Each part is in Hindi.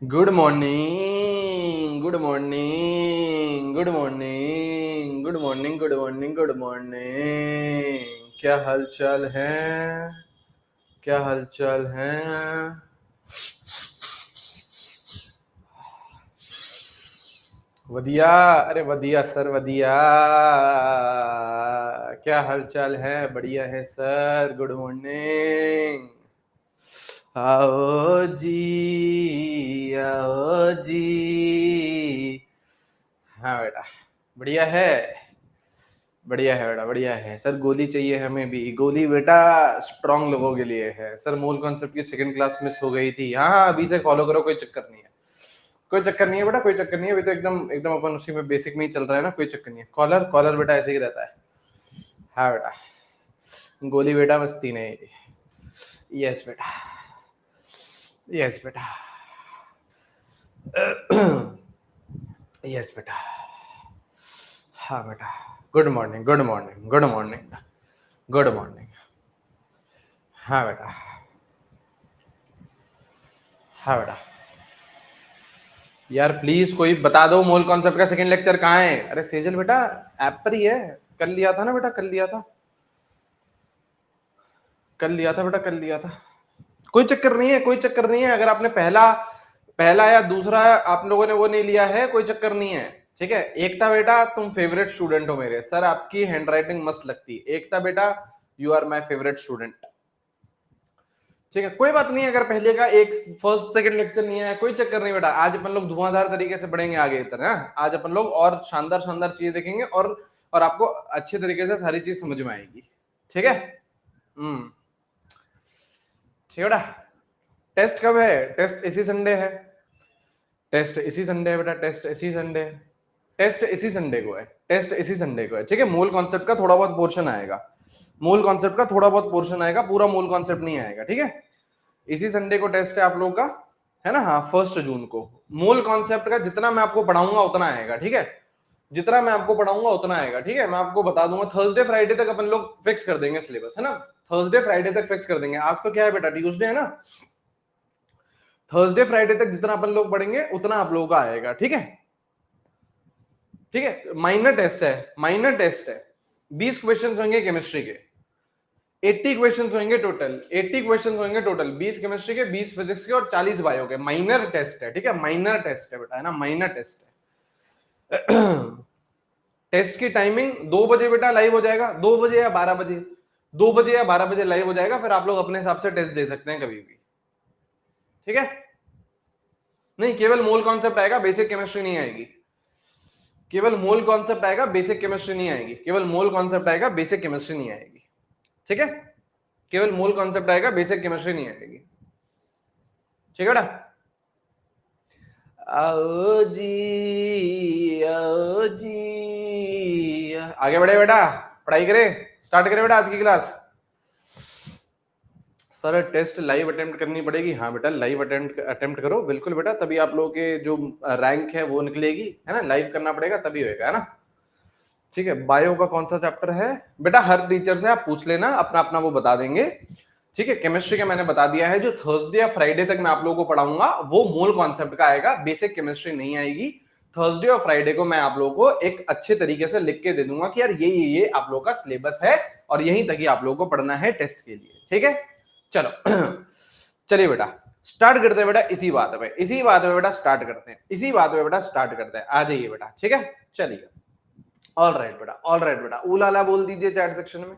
Good morning, good morning, good morning, good morning, good morning, good morning. क्या हालचाल है? क्या हालचाल है? वधिया। अरे वधिया सर, वधिया। क्या हालचाल है? बढ़िया है सर, गुड मॉर्निंग। आओ जी, आओ जी। हाँ बेटा, बढ़िया है। बढ़िया है बेटा, बढ़िया है सर। गोली चाहिए हमें भी, गोली बेटा स्ट्रांग लोगों के लिए है सर। मूल कॉन्सेप्ट की सेकंड क्लास मिस हो गई थी। हाँ हाँ, अभी से फॉलो करो, कोई चक्कर नहीं है। कोई चक्कर नहीं है बेटा, कोई चक्कर नहीं है। अभी तो एकदम एकदम अपन उसी में बेसिक में ही चल रहा है ना, कोई चक्कर नहीं है। कॉलर कॉलर बेटा ऐसे ही रहता है। हाँ बेटा, गोली बेटा मस्ती नहीं। यस बेटा, यस बेटा, यस बेटा। हाँ बेटा, good morning, good morning, good morning, good morning. हाँ बेटा, हाँ बेटा। यार प्लीज कोई बता दो, मोल कॉन्सेप्ट का सेकंड लेक्चर कहाँ है? अरे सेजल बेटा, ऐप पर ही है। कल लिया था ना बेटा, कल लिया था, कल लिया था बेटा, कल लिया था। कोई चक्कर नहीं है, कोई चक्कर नहीं है। अगर आपने पहला पहला या दूसरा आप लोगों ने वो नहीं लिया है, कोई चक्कर नहीं है। ठीक है एकता बेटा, तुम फेवरेट स्टूडेंट हो मेरे। सर आपकी हैंडराइटिंग मस्त लगती है एकता बेटा, you are my favourite student. ठीक है, कोई बात नहीं। अगर पहले का एक फर्स्ट सेकंड लेक्चर नहीं है, कोई चक्कर नहीं बेटा। आज अपन लोग धुआंधार तरीके से पढ़ेंगे आगे इधर। आज अपन लोग और शानदार शानदार चीजें देखेंगे, और आपको अच्छे तरीके से सारी चीज समझ में आएगी। ठीक है। ठीक है बेटा। टेस्ट कब है? टेस्ट इसी संडे है। टेस्ट इसी संडे है बेटा, टेस्ट इसी संडे है। टेस्ट इसी संडे को है, टेस्ट इसी संडे को है। ठीक है, मूल कॉन्सेप्ट का थोड़ा बहुत पोर्शन आएगा। मूल कॉन्सेप्ट का थोड़ा बहुत पोर्शन आएगा, पूरा मूल कॉन्सेप्ट नहीं आएगा। ठीक है, इसी संडे को टेस्ट है आप लोगों का, है ना? हाँ, 1 जून को। मूल कॉन्सेप्ट का जितना मैं आपको पढ़ाऊंगा उतना आएगा। ठीक है, जितना मैं आपको पढ़ाऊंगा उतना आएगा। ठीक है, मैं आपको बता दूंगा थर्सडे फ्राइडे तक अपन लोग फिक्स कर देंगे सिलेबस, है ना? थर्सडे फ्राइडे तक फिक्स कर देंगे। आज तो क्या है बेटा, ट्यूसडे है ना? थर्सडे फ्राइडे तक जितना अपन लोग पढ़ेंगे उतना आप लोगों का आएगा। ठीक है, ठीक है। माइनर टेस्ट है, माइनर टेस्ट है। 20 क्वेश्चन होंगे केमिस्ट्री के, 80 क्वेश्चन होंगे टोटल। 80 क्वेश्चन होंगे टोटल, 20 केमिस्ट्री के, 20 फिजिक्स के और 40 बायो के। माइनर टेस्ट है। ठीक है, माइनर टेस्ट है बेटा, है ना? माइनर टेस्ट है। टेस्ट की टाइमिंग 2 बजे बेटा लाइव हो जाएगा, 2 बजे या 12 बजे, 2 बजे या 12 बजे लाइव हो जाएगा। फिर आप लोग अपने हिसाब से टेस्ट दे सकते हैं कभी भी। ठीक है, नहीं केवल मोल कॉन्सेप्ट आएगा, बेसिक केमिस्ट्री नहीं आएगी। केवल मोल कॉन्सेप्ट आएगा, बेसिक केमिस्ट्री नहीं आएगी। केवल मोल कॉन्सेप्ट आएगा, बेसिक केमिस्ट्री नहीं आएगी। ठीक है, केवल मोल कॉन्सेप्ट आएगा, बेसिक केमिस्ट्री नहीं आएगी। ठीक है बेटा। आओ जी, आओ जी। आगे बढ़े बेटा, पढ़ाई करे, स्टार्ट करे बेटा आज की class. Sir test live attempt करनी पड़ेगी। हाँ बेटा, लाइव अटेम्प्ट करो बिल्कुल बेटा, तभी आप लोगों के जो रैंक है वो निकलेगी, है ना? लाइव करना पड़ेगा तभी होएगा, है ना? ठीक है, बायो का कौन सा चैप्टर है बेटा? हर टीचर से आप पूछ लेना, अपना अपना वो बता देंगे। ठीक है, केमिस्ट्री का मैंने बता दिया है। जो थर्सडे या फ्राइडे तक मैं आप लोगों को पढ़ाऊंगा वो मूल कॉन्सेप्ट का आएगा, बेसिक केमिस्ट्री नहीं आएगी। थर्सडे और फ्राइडे को मैं आप लोगों को एक अच्छे तरीके से लिख के दे दूंगा कि यार ये आप लोगों का सिलेबस है, और यहीं तक ही आप लोगों को पढ़ना है टेस्ट के लिए। ठीक है, चलो। चलिए बेटा, स्टार्ट करते हैं बेटा इसी बात पे, इसी बात पे बेटा स्टार्ट करते हैं, इसी बात पे बेटा स्टार्ट करते हैं। आ जाइए बेटा। ठीक है, चलिए। ऑल राइट बेटा, ऑल राइट बेटा। ऊलाला बोल दीजिए चैट सेक्शन में,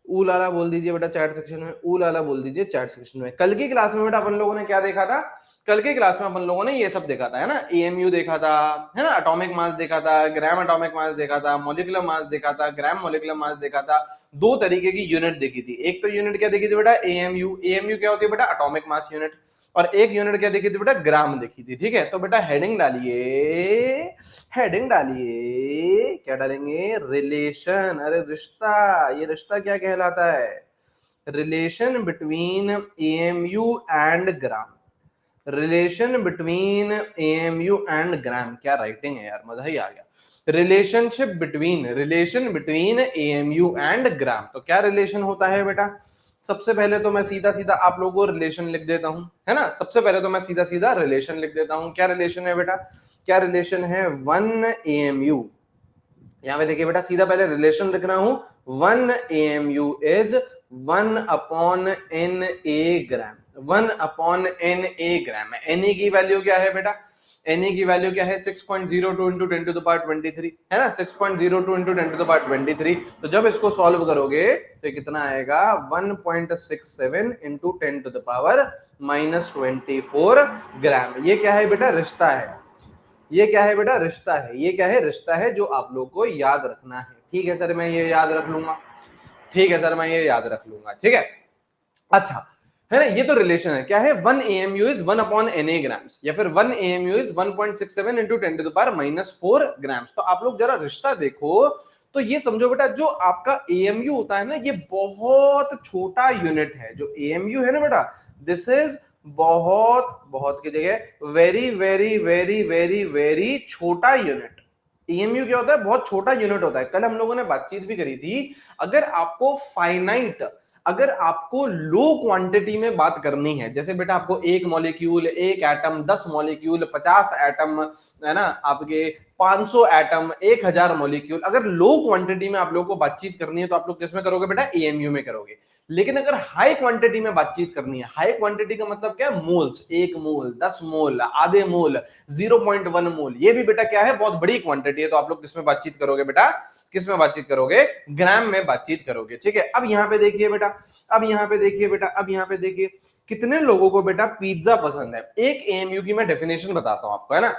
ऊलाला बोल दीजिए बेटा चैट सेक्शन में, ऊलाला बोल दीजिए चैट सेक्शन में। कल की क्लास में बेटा अपन लोगों ने क्या देखा था? कल की क्लास में अपन लोगों ने ये सब देखा था, है ना? एएमयू देखा था, है ना? एटॉमिक मास देखा था, ग्राम एटॉमिक मास देखा था, मॉलिक्यूलर मास देखा था, ग्राम मॉलिक्यूलर मास देखा था। दो तरीके की यूनिट देखी थी। एक तो यूनिट क्या देखी थी बेटा? एएमयू। एएमयू क्या होती है बेटा? Atomic mass unit. और एक यूनिट क्या देखी थी बेटा? ग्राम देखी थी। ठीक है, तो बेटा हेडिंग डालिए, हेडिंग डालिए। क्या डालेंगे? रिलेशन। अरे रिश्ता, ये रिश्ता क्या कहलाता है? Relation between AMU and gram. Relation between AMU and gram. क्या राइटिंग है यार, मजा ही आ गया। Relation between AMU and gram. तो क्या रिलेशन होता है बेटा? सबसे पहले तो मैं सीधा सीधा आप लोगों को रिलेशन लिख देता हूं, है ना। सबसे पहले तो मैं सीधा सीधा रिलेशन लिख देता हूं। क्या रिलेशन है बेटा, क्या रिलेशन है, 1 AMU। यहां पे देखिए बेटा, सीधा पहले रिलेशन लिख रहा हूं, 1 AMU is 1/NA gram, 1/NA gram. Na की वैल्यू क्या है बेटा, Na की वैल्यू क्या है, 6.02 इंटू 10 टू द पावर 23, है ना, 6.02 इंटू 10 टू द पावर 23। तो जब इसको सॉल्व करोगे तो ये कितना आएगा, 1.67 इंटू 10 टू द पावर -24 ग्राम। ये क्या है बेटा, रिश्ता है। ये क्या है बेटा, रिश्ता है। ये क्या है, रिश्ता है जो आप लोग को याद रखना है। ठीक है सर, मैं ये याद रख लूंगा। ठीक है सर, मैं ये याद रख लूंगा। ठीक है, अच्छा, है ना। ये तो रिलेशन है, क्या है, 1 AMU इज 1/Na ग्राम्स, या फिर 1 AMU is 1.67 into 10 to the power -4 grams. तो आप लोग जरा रिश्ता देखो, तो ये समझो बेटा, जो आपका AMU होता है ना, ये बहुत छोटा यूनिट है। जो AMU है ना बेटा, दिस इज बहुत बहुत की जगह very very very very very छोटा यूनिट। EMU क्या होता है, बहुत छोटा यूनिट होता है। कल हम लोगों ने बातचीत भी करी थी, अगर आपको फाइनाइट, अगर आपको लो क्वांटिटी में बात करनी है, जैसे बेटा आपको एक मॉलिक्यूल, एक एटम, 10 मॉलिक्यूल, 50 एटम, है ना, आपके 500 एटम, 1000 मॉलिक्यूल, अगर लो क्वांटिटी में आप लोगों को बातचीत करनी है तो आप लोग किसमें करोगे बेटा, AMU में करोगे। लेकिन अगर हाई क्वांटिटी में बातचीत करनी है, हाई क्वांटिटी का मतलब क्या है, मोल्स, 1 मोल, 10 मोल, आधे मोल, 0.1 मोल, ये भी बेटा क्या है, बहुत बड़ी क्वांटिटी है। तो आप लोग किसमें बातचीत करोगे बेटा, किसमें बातचीत करोगे, ग्राम में बातचीत करोगे। ठीक है, अब यहां पे देखिए बेटा, अब यहां पे देखिए बेटा, अब यहां पे देखिए, कितने लोगों को बेटा पिज्जा पसंद है। एक AMU की मैं डेफिनेशन बताता हूं आपको, है ना,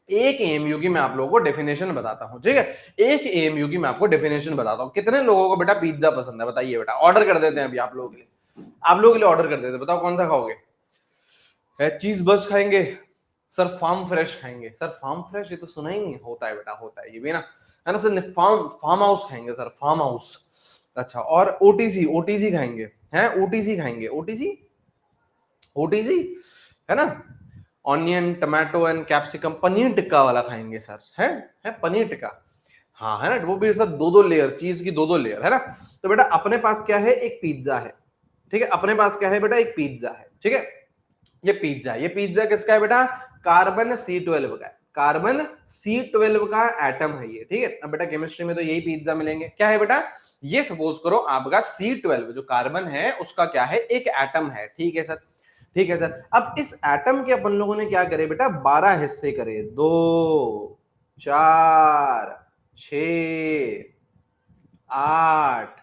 एक AMU की मैं आप लोगों को डेफिनेशन बताता हूं। ठीक है, एक AMU की मैं आपको डेफिनेशन बताता हूं। कितने लोगों को बेटा पिज्जा पसंद है, बताइए बेटा, ऑर्डर कर देते हैं अभी आप लोगों के लिए, आप लोगों के लिए ऑर्डर कर देते हैं। बताओ कौन सा खाओगे, है चीज बस खाएंगे, सर फार्म फ्रेश खाएंगे, सर फार्म फ्रेश, ये तो सुना ही नहीं, होता है बेटा, होता है ये भी ना, है ना सर, फार्म फार्म हाउस खाएंगे सर, फार्म हाउस। अच्छा, और OTC, OTC खाएंगे, हैं OTC खाएंगे, OTC, OTC, है ना, onion tomato and capsicum, paneer tikka वाला खाएंगे सर, है पनीर टिक्का, हाँ, है ना, वो भी सर 2-2 लेयर, चीज की 2-2 लेयर, है ना। तो बेटा अपने पास क्या है, एक पिज्जा है। ठीक है, अपने पास क्या है बेटा, एक पिज्जा है। ठीक है, ये पिज्जा, ये पिज्जा किसका है बेटा, कार्बन C12 का है, कार्बन C12 का एटम है ये। ठीक है, अब बेटा केमिस्ट्री में तो यही पिज्जा मिलेंगे। क्या है बेटा, ये सपोज करो आपका C12 जो कार्बन है उसका क्या है, एक एटम है। ठीक है सर, ठीक है सर। अब इस एटम के अपन लोगों ने क्या करे बेटा, 12 हिस्से करे, 2, 4, 6, 8,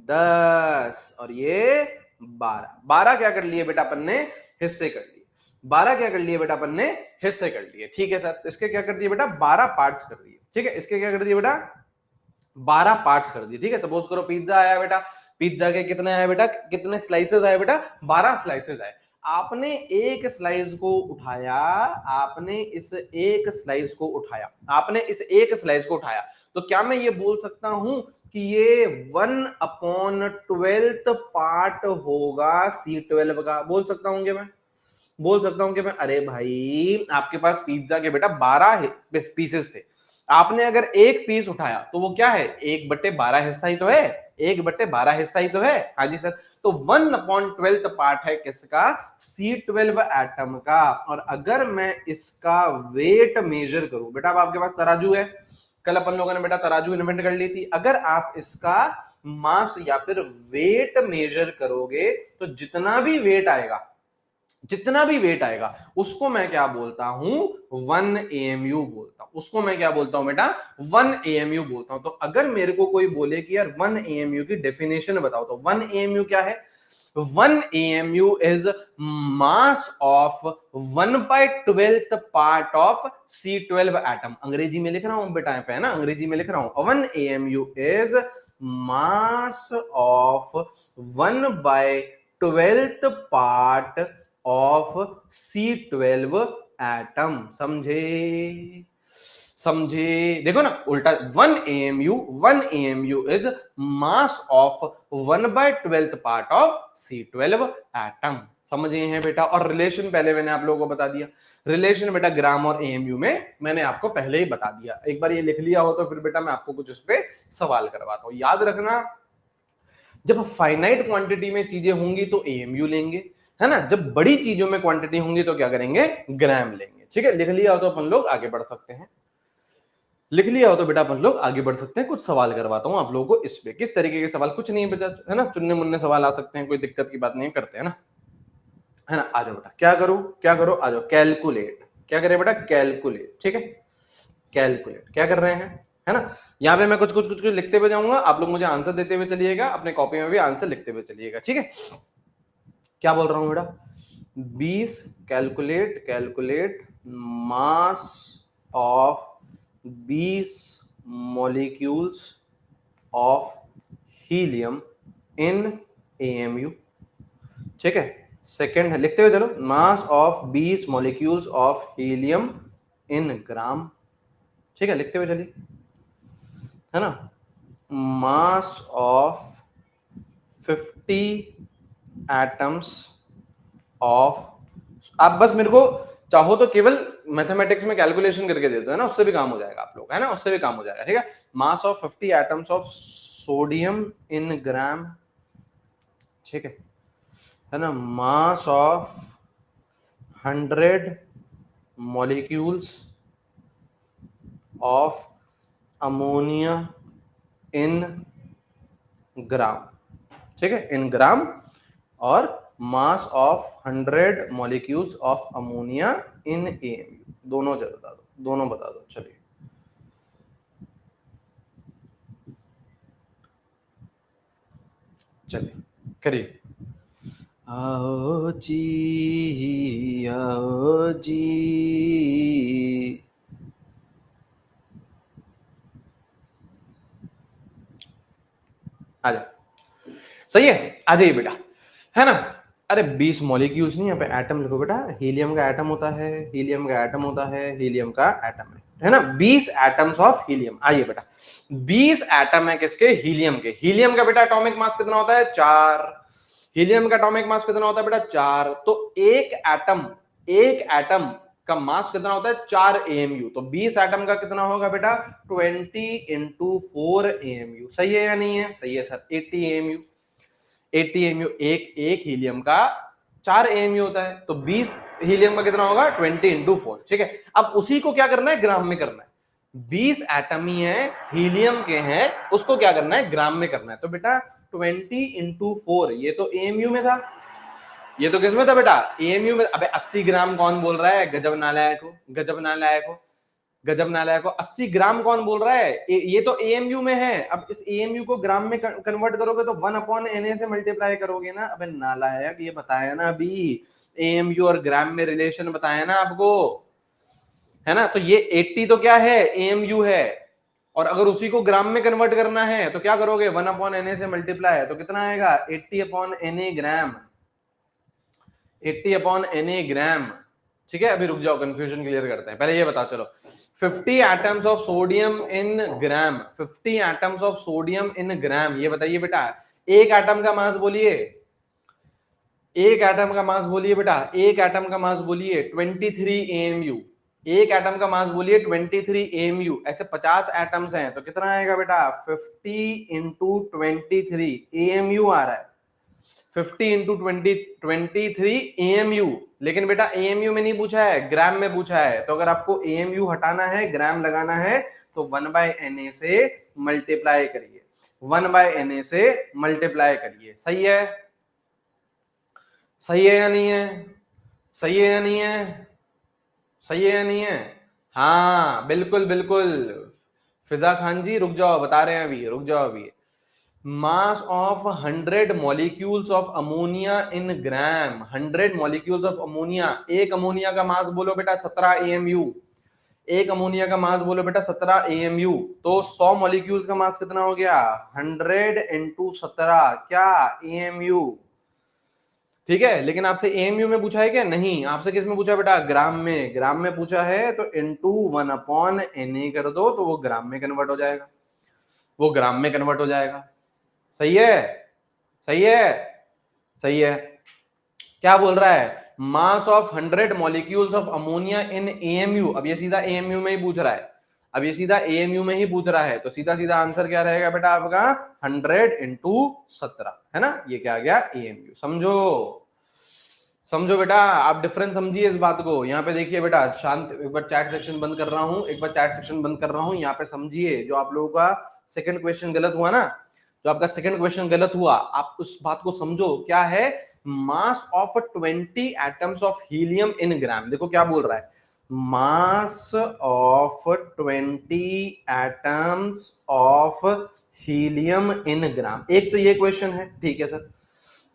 10 और ये 12, 12 क्या कर लिए बेटा अपन ने, हिस्से कर लिए। 12 क्या कर लिए बेटा अपन ने, हिस्से कर लिए। ठीक है सर, इसके क्या कर दिए बेटा, 12 पार्ट्स कर दिए। ठीक है, इसके क्या कर दिए बेटा, 12 पार्ट्स कर दिए। ठीक है, सपोज करो पिज्जा आया बेटा, पिज्जा के कितने आए बेटा, कितने स्लाइसेस आए बेटा, 12 स्लाइसेस आए। आपने एक स्लाइस को उठाया, आपने इस एक स्लाइस को उठाया, आपने इस एक स्लाइस को उठाया, तो क्या मैं ये बोल सकता हूं कि ये 1/12 पार्ट होगा C12 का, बोल सकता हूं कि मैं, बोल सकता हूं कि मैं, अरे भाई आपके पास पिज्जा के बेटा 12 पीसेस थे, आपने अगर एक पीस उठाया तो वो क्या है, 1/12 हिस्सा ही तो है, 1/12 हिस्सा ही तो है। हाँ जी सर, तो 1/12 पार्ट है किसका, C12 एटम का। और अगर मैं इसका वेट मेजर करूं, बेटा अब आपके पास तराजू है, कल अपन लोगों ने बेटा तराजू इन्वेंट कर ली थी, अगर आप इसका मास या फिर वेट मेजर करोगे तो जितना भी वेट आएगा, जितना भी वेट आएगा उसको मैं क्या बोलता हूं, 1 AMU बोलता हूं, उसको मैं क्या बोलता हूं बेटा, 1 AMU बोलता हूं। तो अगर मेरे को कोई बोले कि यार 1 AMU की डेफिनेशन बताओ, तो 1 AMU क्या है, 1 AMU is mass of 1/12 part of C12 atom। अंग्रेजी में लिख रहा हूं बेटा, यहाँ पे है ना, अंग्रेजी में लिख रहा हूं, 1 AMU is mass of 1/12 part of C12 atom. समझे, समझे, देखो ना उल्टा, 1 AMU is mass of 1/12 part of C12 atom. समझे हैं बेटा। और रिलेशन पहले मैंने आप लोगों को बता दिया, रिलेशन बेटा ग्राम और AMU में मैंने आपको पहले ही बता दिया। एक बार ये लिख लिया हो तो फिर बेटा मैं आपको कुछ इस पे सवाल करवाता हूं, याद रखना जब फाइनाइट क्वांटिटी में चीजें होंगी तो एएमयू लेंगे, है ना। जब बड़ी चीजों में क्वांटिटी होंगी तो क्या करेंगे, ग्राम लेंगे। ठीक है, लिख लिया हो तो अपन लोग आगे बढ़ सकते हैं। लिख लिया हो तो बेटा अपन लोग आगे बढ़ सकते हैं। कुछ सवाल करवाता हूं आप लोगों को इस पे, किस तरीके के सवाल, कुछ नहीं बचा है ना, चुनने मुन्ने सवाल आ सकते हैं, कोई दिक्कत की बात नहीं, करते हैं ना, है ना। आ जाओ बेटा, क्या करो क्या करो, आ जाओ, कैलकुलेट। क्या करें बेटा, कैलकुलेट। ठीक है, कैलकुलेट क्या कर रहे हैं, है ना। यहाँ पे मैं कुछ कुछ कुछ कुछ लिखते हुए जाऊंगा, आप लोग मुझे आंसर देते हुए चलिएगा, अपने कॉपी में भी आंसर लिखते हुए चलिएगा। ठीक है, क्या बोल रहा हूं बेटा, 20, calculate calculate mass of 20 molecules of helium in AMU. ठीक है, सेकंड है, लिखते हुए चलो, mass of 20 molecules of helium in gram. ठीक है, लिखते हुए चलिए, है ना। मास ऑफ 50 एटम्स ऑफ, आप बस मेरे को चाहो तो केवल मैथमेटिक्स में कैलकुलेशन करके दे दो, है ना, उससे भी काम हो जाएगा आप लोग, है ना, उससे भी काम हो जाएगा। ठीक है, mass of 50 atoms of sodium in gram. ठीक है ना, mass of 100 molecules of ammonia in gram. ठीक है, इन ग्राम, और mass of 100 molecules of ammonia in AMU, दोनों बता दो, दोनों बता दो। चलिए, चलिए करिए। आओ जी आओ जी, आ जाओ, सही है, आ जाइए बेटा, है ना। अरे 20 मॉलिक्यूल्स नहीं, यहाँ पे एटम लिखो बेटा, हीलियम का एटम होता है, हीलियम का एटम होता है, हीलियम का एटम है ना, 20 एटम्स ऑफ हीलियम। आइए बेटा, 20 एटम है किसके, हीलियम के। हीलियम का बेटा एटॉमिक मास कितना होता है, 4। हीलियम का एटॉमिक मास कितना होता है बेटा, 4। तो एक एटम का मास कितना होता है, 4 एएमयू। तो 20 एटम का कितना होगा बेटा, 20 इंटू 4 एएमयू। सही है या नहीं है, सही है सर, 80 एएमयू। 80 एएमयू, एक हीलियम का 4 एएमयू होता है, तो 20 हीलियम का कितना होगा, 20 इंटू 4। ठीक है, अब उसी को क्या करना है, ग्राम में करना है। 20 एटम ही है, हीलियम के हैं, उसको क्या करना है, ग्राम में करना है। तो बेटा 20 इंटू 4, ये तो एएमयू में था, ये तो किस में था बेटा, एएमयू में। अबे 80 ग्राम कौन बोल रहा है, गजब नालायक हो, गजब नालायक हो, गजब नालायक हो। 80 ग्राम कौन बोल रहा है, ये तो एएमयू में है। अब इस एएमयू को ग्राम में कन्वर्ट करोगे तो 1/Na से मल्टीप्लाई करोगे ना। अबे नालायक, ये बताया ना अभी, एएमयू और ग्राम में रिलेशन बताया ना आपको, है ना। तो ये 80 तो क्या है, एएमयू है, और अगर उसी को ग्राम में कन्वर्ट करना है तो क्या करोगे, 1/Na से मल्टीप्लाई है, तो कितना आएगा, 80/Na ग्राम, 80/Na ग्राम। ठीक है, अभी रुक जाओ, कंफ्यूजन क्लियर करते हैं, पहले ये बताओ चलो। 50 atoms of sodium in gram, 50 atoms of sodium in gram, ये बताइए बेटा, एक एटम का मास बोलिए, एक एटम का मास बोलिए बेटा, एक एटम का मास बोलिए 23 एएमयू। एक एटम का मास बोलिए 23 एएमयू। ऐसे 50 एटम्स हैं तो कितना आएगा बेटा, 50 इंटू 23 एएमयू आ रहा है, 50 इंटू 23 एएमयू। लेकिन बेटा एएमयू में नहीं पूछा है, ग्राम में पूछा है। तो अगर आपको एएमयू हटाना है, ग्राम लगाना है, तो 1/Na से मल्टीप्लाई करिए, 1/Na से मल्टीप्लाई करिए। सही है, सही है या नहीं है, सही है या नहीं है, सही है या नहीं है, हाँ बिल्कुल बिल्कुल। फिजा खान जी रुक जाओ, बता रहे हैं अभी, रुक जाओ अभी। मास of 100 molecules of ammonia in gram, 100 molecules of ammonia. एक अमोनिया का मास बोलो बेटा 17 एएमयू, एक अमोनिया का मास बोलो बेटा 17 एएमयू। तो 100 मॉलिक्यूल्स का मास कितना हो गया, 100 इंटू 17 क्या, एएमयू। ठीक है, लेकिन आपसे एएमयू में पूछा है क्या, नहीं, आपसे किस में पूछा बेटा, ग्राम में, ग्राम में पूछा है, तो इंटू 1/Na कर दो तो वो ग्राम में कन्वर्ट हो जाएगा, वो ग्राम में कन्वर्ट हो जाएगा। सही है, सही है, सही है। क्या बोल रहा है, mass of 100 molecules of ammonia in AMU. अब ये सीधा एएमयू में ही पूछ रहा है, अब ये सीधा एएमयू में ही पूछ रहा है, तो सीधा सीधा आंसर क्या रहेगा बेटा आपका 100 इंटू 17, है ना, ये क्या आ गया एएमयू। समझो समझो बेटा, आप डिफरेंस समझिए इस बात को। यहाँ पे देखिए बेटा, शांत, एक बार चैट सेक्शन बंद कर रहा हूं, एक बार चैट सेक्शन बंद कर रहा हूं, यहाँ पे समझिए। जो आप लोगों का सेकंड क्वेश्चन गलत हुआ ना, जो आपका सेकंड क्वेश्चन गलत हुआ, आप उस बात को समझो। क्या है, mass of 20 atoms of helium in gram. देखो क्या बोल रहा है, mass of 20 atoms of helium in gram. एक तो ये क्वेश्चन है, ठीक है सर।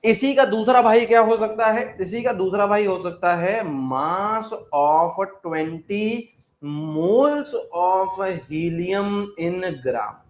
इसी का दूसरा भाई क्या हो सकता है, इसी का दूसरा भाई हो सकता है mass of 20 moles of helium in gram.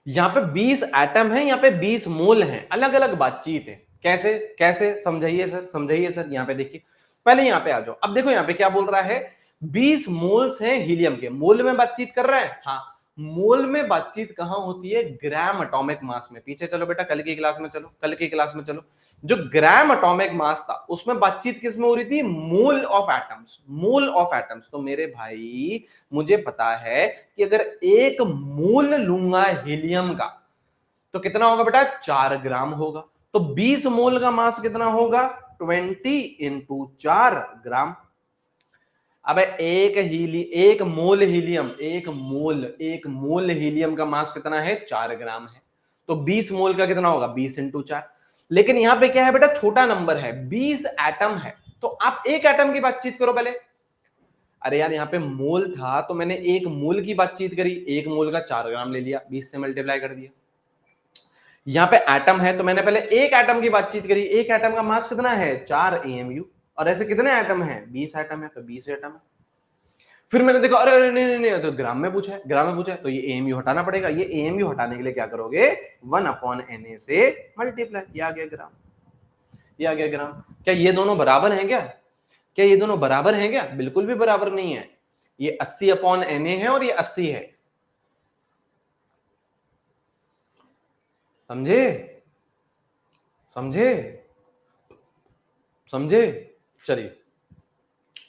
यहां पे 20 एटम है, यहां पे 20 मोल हैं, अलग अलग बातचीत है। कैसे कैसे समझाइए सर, समझाइए सर। यहां पे देखिए, पहले यहां पे आ जाओ। अब देखो यहां पे क्या बोल रहा है, 20 मोल्स हैं हीलियम के। मोल में बातचीत कर रहे हैं, हाँ। मोल में बातचीत कहां होती है, ग्राम एटॉमिक मास में। पीछे चलो बेटा, कल की क्लास में चलो, कल की क्लास में चलो। जो ग्राम एटॉमिक मास था उसमें बातचीत किस में हो रही थी, mole of atoms, mole of atoms. तो मेरे भाई मुझे पता है कि अगर एक मोल लूंगा हीलियम का तो कितना होगा बेटा, 4 ग्राम होगा। तो 20 मोल का मास कितना होगा, 20 इंटू 4 ग्राम। अब एक मोल हीलियम, एक मोल हीलियम का मास कितना है, 4 ग्राम है। तो 20 मोल का कितना होगा, 20 इंटू 4। लेकिन यहां पे क्या है बेटा, छोटा नंबर है, 20 एटम है। तो आप एक एटम की बातचीत करो पहले। अरे यार, यहाँ पे मोल था तो मैंने एक मोल की बातचीत करी, एक मोल का 4 ग्राम ले लिया, 20 से मल्टीप्लाई कर दिया। यहाँ पे एटम है तो मैंने पहले एक एटम की बातचीत करी, एक एटम का मास कितना है, 4 एएमयू। और ऐसे कितने एटम है, 20 एटम है, तो 20 एटम है। फिर मैंने देखा, अरे अरे नहीं नहीं, तो ग्राम में पूछा है, ग्राम में पूछा है, तो ये एएमयू हटाना पड़ेगा। ये एएमयू हटाने के लिए क्या करोगे, 1/Na से मल्टीप्लाई, ये आ गया ग्राम, ये आ गया ग्राम। क्या ये दोनों बराबर हैं क्या, क्या ये दोनों बराबर हैं क्या, बिल्कुल भी बराबर नहीं है। ये 80/Na है और ये 80 है, समझे, समझे, समझे। चलिए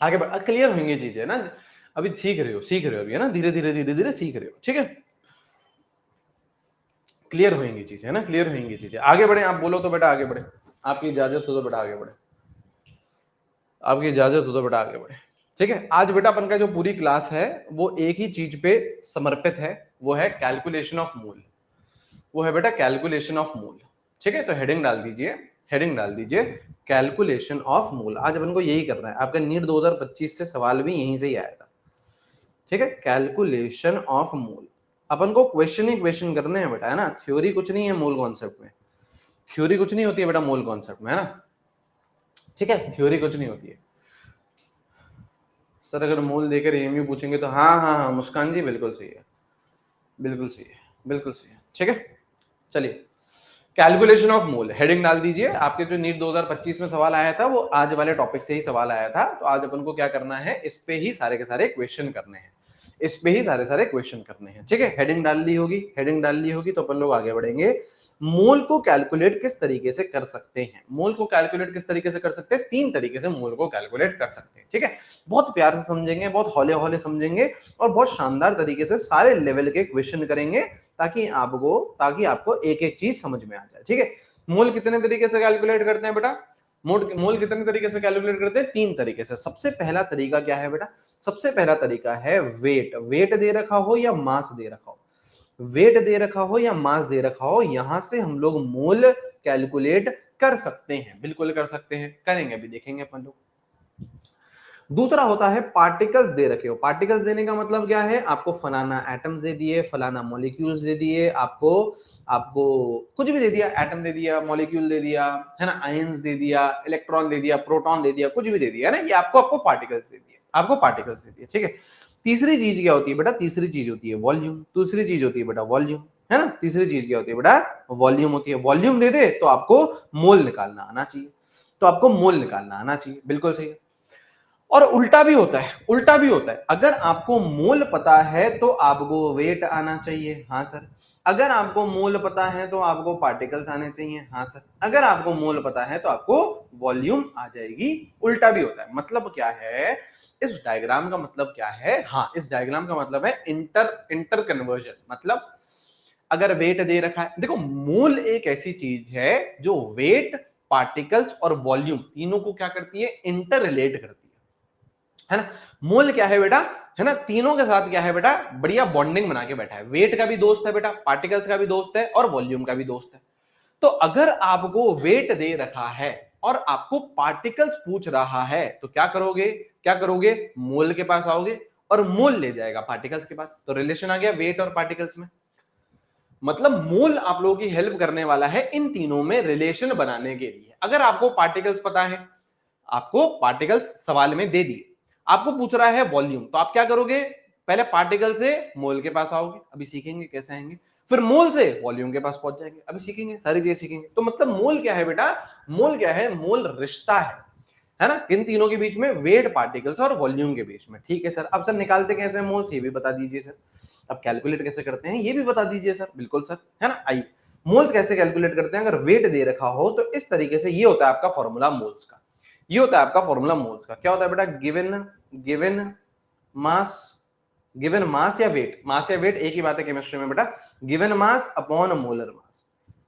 आगे बढ़, क्लियर होंगी चीजें ना, अभी सीख रहे हो, सीख रहे हो अभी, है ना, धीरे धीरे धीरे धीरे सीख रहे हो, ठीक है। क्लियर होंगी चीजें, है ना, क्लियर होंगी चीजें। आगे बढ़े, आप बोलो तो बेटा आगे बढ़े, आपकी इजाजत हो तो बेटा आगे बढ़े, आपकी इजाजत हो तो बेटा आगे बढ़े, ठीक है। आज बेटा अपन का जो पूरी क्लास है वो एक ही चीज पे समर्पित है, वो है कैलकुलेशन ऑफ मोल, वो है बेटा कैलकुलेशन ऑफ मोल, ठीक है। तो हेडिंग डाल दीजिए, हेडिंग डाल दीजिए कैलकुलेशन ऑफ मोल। आज अपन को यही करना है, आपका नीट 2025 से सवाल भी यहीं से ही आया था, ठीक है। कैलकुलेशन ऑफ मोल, अपन को क्वेश्चन ही क्वेश्चन करने हैं बेटा, है ना, थ्योरी कुछ नहीं है मोल कॉन्सेप्ट में, थ्योरी कुछ नहीं होती है बेटा मोल कॉन्सेप्ट में, है ना, ठीक है, थ्योरी कुछ नहीं होती है। सर अगर मोल देकर एएमयू पूछेंगे तो हाँ हाँ हाँ मुस्कान जी, बिल्कुल सही है, बिल्कुल सही है, बिल्कुल सही है, ठीक है। चलिए कैलकुलेशन ऑफ मोल, हेडिंग डाल दीजिए। आपके जो नीट 2025 में सवाल आया था वो आज वाले टॉपिक से ही सवाल आया था, तो आज अपन को क्या करना है, इस पे ही सारे के सारे क्वेश्चन करने हैं, इस पे ही सारे सारे क्वेश्चन करने हैं, ठीक है। हेडिंग डाल ली होगी, हेडिंग डाल ली होगी, तो अपन लोग आगे बढ़ेंगे। मोल को कैलकुलेट किस तरीके से कर सकते हैं, मोल को कैलकुलेट किस तरीके से कर सकते हैं, 3 तरीके से मोल को कैलकुलेट कर सकते हैं, ठीक है। बहुत प्यार से समझेंगे, बहुत हौले हौले समझेंगे और बहुत शानदार तरीके से सारे लेवल के क्वेश्चन करेंगे, ताकि आपको एक एक चीज समझ में आ जाए, ठीक है। मोल कितने तरीके से कैलकुलेट करते हैं बेटा, मोल कितने तरीके से कैलकुलेट करते हैं, 3 तरीके से। सबसे पहला तरीका क्या है बेटा, सबसे पहला तरीका है वेट, वेट दे रखा हो या मास दे रखा हो, वेट दे रखा हो या मास दे रखा हो, यहां से हम लोग मोल कैलकुलेट कर सकते हैं, बिल्कुल कर सकते हैं, करेंगे अभी देखेंगे अपन लोग। दूसरा होता है पार्टिकल्स दे रखे हो। पार्टिकल्स देने का मतलब क्या है, आपको फलाना एटम्स दे दिए, फलाना मॉलिक्यूल्स दे दिए, आपको आपको कुछ भी दे दिया, एटम दे दिया, मॉलिक्यूल दे दिया, है ना, आयंस दे दिया, इलेक्ट्रॉन दे दिया, प्रोटॉन दे दिया, कुछ भी दे दिया, है ना, ये आपको पार्टिकल्स दे दिए, आपको पार्टिकल्स दे दिए, ठीक है। तीसरी चीज क्या होती है बेटा, तीसरी चीज होती है वॉल्यूम, दूसरी चीज होती है बेटा वॉल्यूम, है ना, तीसरी चीज क्या होती है बेटा, वॉल्यूम होती है। वॉल्यूम दे दे तो आपको मोल निकालना आना चाहिए, तो आपको मोल निकालना आना चाहिए, बिल्कुल सही है। और उल्टा भी होता है, उल्टा भी होता है, अगर आपको मोल पता है तो आपको वेट आना चाहिए, हाँ सर। अगर आपको मोल पता है तो आपको पार्टिकल्स आने चाहिए, हाँ सर। अगर आपको मोल पता है तो आपको वॉल्यूम आ जाएगी। उल्टा भी होता है, मतलब क्या है इस डायग्राम का मतलब क्या है? हाँ, इस डायग्राम का मतलब है इंटर कन्वर्जन। मतलब अगर वेट दे रखा है, देखो मोल एक ऐसी चीज है जो वेट, पार्टिकल्स और वॉल्यूम तीनों को क्या करती है? इंटर रिलेट करती है ना। मोल क्या है बेटा? है ना, तीनों के साथ क्या है बेटा? बढ़िया बॉन्डिंग बना के बैठा है। वेट का भी दोस्त है बेटा, पार्टिकल्स का भी दोस्त है और वॉल्यूम का भी दोस्त है। तो अगर आपको वेट दे रखा है और आपको पार्टिकल्स पूछ रहा है तो क्या करोगे? क्या करोगे? मोल के पास आओगे और मोल ले जाएगा पार्टिकल्स के पास। तो रिलेशन आ गया वेट और पार्टिकल्स में। मतलब मोल आप लोगों की हेल्प करने वाला है इन तीनों में रिलेशन बनाने के लिए। अगर आपको पार्टिकल्स पता है, आपको पार्टिकल्स सवाल में दे दिए, आपको पूछ रहा है वॉल्यूम, तो आप क्या करोगे? पहले पार्टिकल से मोल के पास आओगे, अभी सीखेंगे कैसे आएंगे। फिर मोल से वॉल्यूम के पास पहुंच जाएंगे, अभी सीखेंगे, सारी चीजें सीखेंगे। तो मतलब मोल क्या है बेटा? मोल क्या है? मोल रिश्ता है ना, इन तीनों के बीच में, वेट, पार्टिकल्स और वॉल्यूम के बीच में। ठीक है सर, अब सर निकालते कैसे मोल्स, ये भी बता दीजिए सर। अब कैलकुलेट कैसे करते हैं ये भी बता दीजिए सर। बिल्कुल सर, है ना। आइए, मोल्स कैसे कैलकुलेट करते हैं? अगर वेट दे रखा हो तो इस तरीके से, ये होता है आपका फॉर्मूला मोल्स का। ये होता है आपका फॉर्मूला मोल्स का। क्या होता है बेटा? गिवन मास, गिवन मास या वेट, मास या वेट एक ही बात है केमिस्ट्री में बेटा। गिवन मास अपॉन मोलर मास,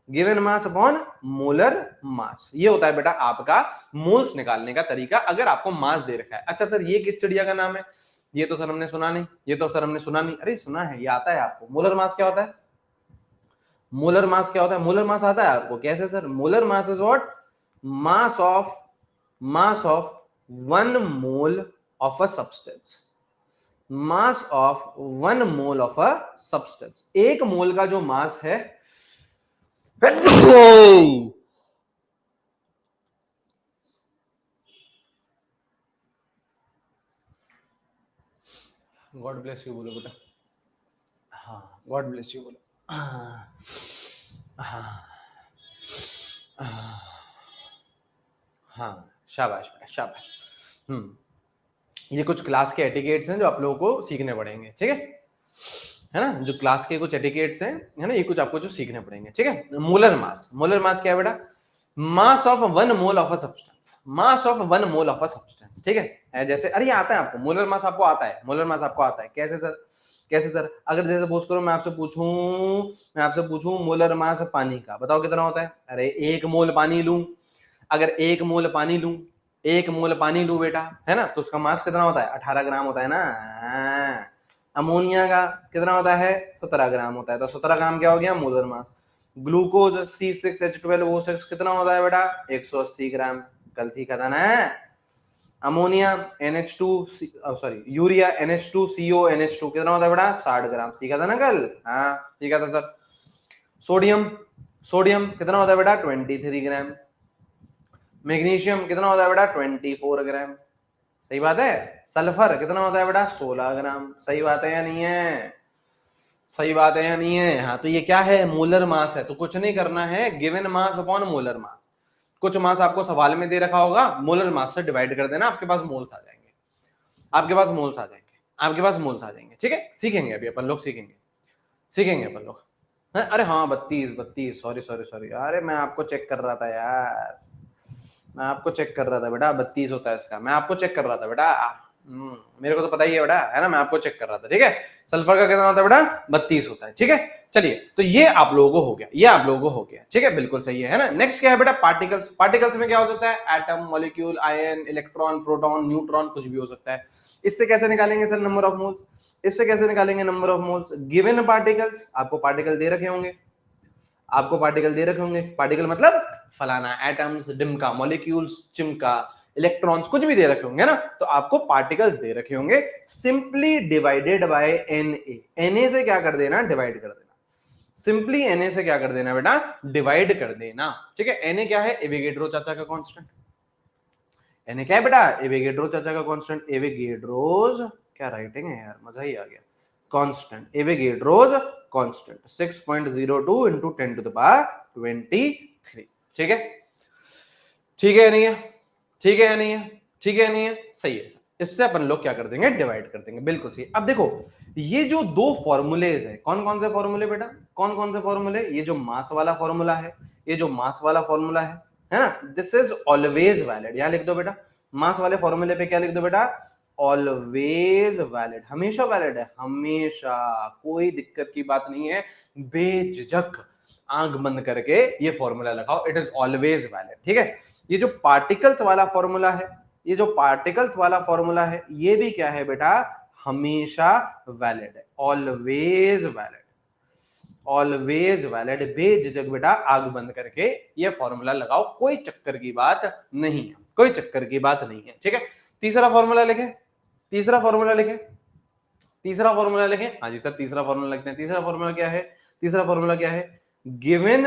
गिवन मास अपॉन मोलर मास, ये होता है बेटा आपका मोल्स निकालने का तरीका, अगर आपको मास दे रखा है। अच्छा सर, ये किस चिड़िया का नाम है? ये तो सर हमने सुना नहीं, ये तो सर हमने सुना नहीं। अरे सुना है, ये आता है आपको। मोलर मास क्या होता है? मोलर मास क्या होता है? मोलर मास आता है आपको? कैसे sir? Molar mass is what? Mass of 1 mole of a substance. Mass of 1 mole of a substance, एक मोल का जो मास है गॉड ब्लेस यू बोलो बेटा। हाँ, गॉड ब्लेस यू बोलो। हाँ हाँ हाँ, शाबाश बेटा, शाबाश। ये कुछ क्लास के एटिकेट्स हैं जो आप लोगों को सीखने पड़ेंगे, ठीक है ना। जो क्लास के कुछ एटिकेट्स हैं, है ना, ये कुछ आपको जो सीखने पड़ेंगे, ठीक है। मोलर मास, मोलर मास क्या है बेटा? Mass of 1 mole of a substance, mass of 1 mole of a substance, ठीक है। जैसे, अरे ये आता है आपको, मोलर मास आपको आता है, मोलर मास आपको आता है। कैसे सर? कैसे सर? अगर जैसे सपोज करो मैं आपसे पूछूं मोलर मास पानी का, बताओ कितना होता है? अरे 1 मोल पानी लूं, अगर 1 मोल पानी लूं, 1 मोल पानी लूं बेटा, है ना, तो उसका मास कितना होता है? 18 ग्राम होता है ना। अमोनिया का कितना होता है? 17 ग्राम होता है। तो 17 ग्राम क्या हो गया? Molar mass. ग्लूकोज C6H12O6 कितना होता है बेटा? 180 ग्राम। कल सीखा था ना। Ammonia NH2, sorry urea NH2CO NH2 कितना होता है बेटा? 60 ग्राम। सीखा था ना कल? हाँ सीखा था सर। सोडियम, सोडियम कितना होता है बेटा? 23 ग्राम। मैग्नीशियम कितना होता है बेटा? 24 ग्राम। सही बात है। सल्फर कितना होता है बेटा? 16 ग्राम। सही बात है या नहीं है? सही बात है या नहीं है? हाँ, तो ये क्या है? मोलर मास है। तो कुछ नहीं करना है, गिवन मास अपॉन मोलर मास। कुछ मास आपको सवाल में दे रखा होगा, मोलर मास से डिवाइड कर देना, आपके पास मोल्स आ जाएंगे, आपके पास मोल्स आ जाएंगे, आपके पास मोल्स आ जाएंगे। ठीक है, सीखेंगे अभी अपन लोग, सीखेंगे, सीखेंगे अपन लोग। अरे हाँ 32, सॉरी सॉरी सॉरी, अरे मैं आपको चेक कर रहा था यार, मैं आपको चेक कर रहा था बेटा। 32 होता है इसका, मैं आपको चेक कर रहा था बेटा। मेरे को तो पता ही है बेटा, है ना, मैं आपको चेक कर रहा था। ठीक है, सल्फर का कितना होता है बेटा? 32 होता है। ठीक है, चलिए, तो ये आप लोगों को हो गया, ये आप लोगों को हो गया। ठीक है, बिल्कुल सही है ना। नेक्स्ट क्या है बेटा? पार्टिकल्स। पार्टिकल्स में क्या हो सकता है? Atom, molecule, ion, electron, proton, neutron, कुछ भी हो सकता है। इससे कैसे निकालेंगे सर नंबर ऑफ मोल्स? इससे कैसे निकालेंगे number of moles? Given particles, आपको पार्टिकल दे रखे होंगे, आपको पार्टिकल दे रखे होंगे। पार्टिकल मतलब फलाना, एटम्स, डिमका, मॉलिक्यूल्स, चिमका, इलेक्ट्रॉन्स, कुछ भी दे रखे होंगे ना, तो आपको पार्टिकल्स दे रखे होंगे। सिंपली डिवाइडेड बाय Na से क्या कर देना? डिवाइड कर देना। सिंपली Na से क्या कर देना बेटा? डिवाइड कर देना। ठीक है, Na क्या है? एवोगैड्रो चाचा का कांस्टेंट। Na क्या है बेटा? एवोगैड्रो चाचा का कांस्टेंट। एवोगैड्रोज, क्या राइटिंग है यार, मजा ही आ गया। Constant, Avogadro's constant 6.02 into 10 to the power 23। ठीक है, ठीक है या नहीं है? ठीक है या नहीं है? ठीक है या नहीं है? सही है। इससे अपन लोग क्या कर देंगे? डिवाइड कर देंगे। बिल्कुल सही। अब देखो, ये जो दो फॉर्मूलेज है, कौन कौन से फॉर्मूले बेटा? कौन कौन से फॉर्मूले? ये जो मास वाला फॉर्मूला है, ये जो मास वाला फॉर्मूला है ना, दिस इज ऑलवेज वैलिड। यहां लिख दो बेटा, मास वाले फॉर्मूले पे क्या लिख दो बेटा? ऑलवेज वैलिड, हमेशा वैलिड है, हमेशा, कोई दिक्कत की बात नहीं है, बेझिझक आंख बंद करके ये फॉर्मूला लगाओ, इट इज ऑलवेज वैलिड। ठीक है, ये जो पार्टिकल्स वाला फॉर्मूला है, ये जो पार्टिकल्स वाला फॉर्मूला है, ये भी क्या है बेटा, हमेशा वैलिड है, ऑलवेज वैलिड, ऑलवेज वैलिड, बेझिझक बेटा आग बंद करके ये फॉर्मूला लगाओ, कोई चक्कर की बात नहीं है, कोई चक्कर की बात नहीं है। ठीक है, तीसरा फॉर्मूला लिखे, तीसरा फॉर्मूला लिखे, तीसरा फॉर्मूला लिखे, हाँ जी सर तीसरा फॉर्मूला लिखते हैं। तीसरा फॉर्मूला क्या है, तीसरा फॉर्मूला क्या है, गिवन,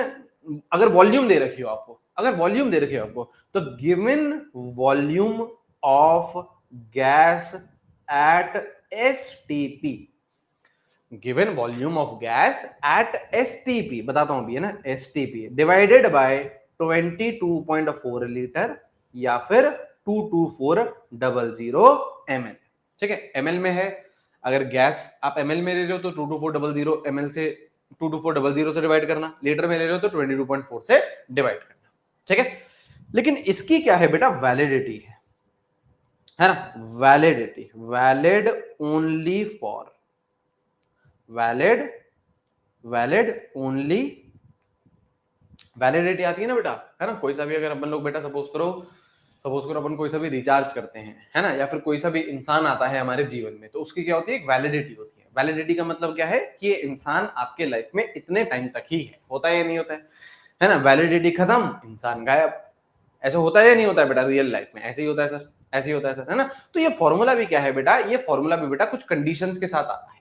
अगर वॉल्यूम दे रखी हो आपको, अगर वॉल्यूम दे रखी हो आपको, तो given volume of gas at STP, given volume of gas at STP, बताता हूं अभी है ना, एसटीपी डिवाइडेड बाय 22.4 लीटर या फिर 22400 ml। ठीक है, ml में है, अगर गैस आप ml में ले रहे हो तो 22400 ml से 22400 से डिवाइड करना, लीटर में ले रहे हो तो 22.4 से डिवाइड करना। ठीक है, लेकिन इसकी क्या है बेटा, वैलिडिटी है ना, validity, valid only for, valid, valid only, validity आती है ना बेटा, है ना, कोई सा भी अगर अपन लोग बेटा सपोज करो अपन कोई सा भी रिचार्ज करते हैं, है ना, या फिर कोई सा भी इंसान आता है हमारे जीवन में, तो उसकी क्या होती है, एक वैलिडिटी होती है। वैलिडिटी का मतलब क्या है कि ये इंसान आपके लाइफ में इतने टाइम तक ही होता है या नहीं होता है ना, वैलिडिटी खत्म, इंसान गायब। ऐसा होता है या नहीं होता है बेटा रियल लाइफ में, ऐसे ही होता है सर, ऐसे ही होता है सर, है ना। तो ये फॉर्मूला भी क्या है बेटा, ये फॉर्मूला भी बेटा कुछ कंडीशंस के साथ आता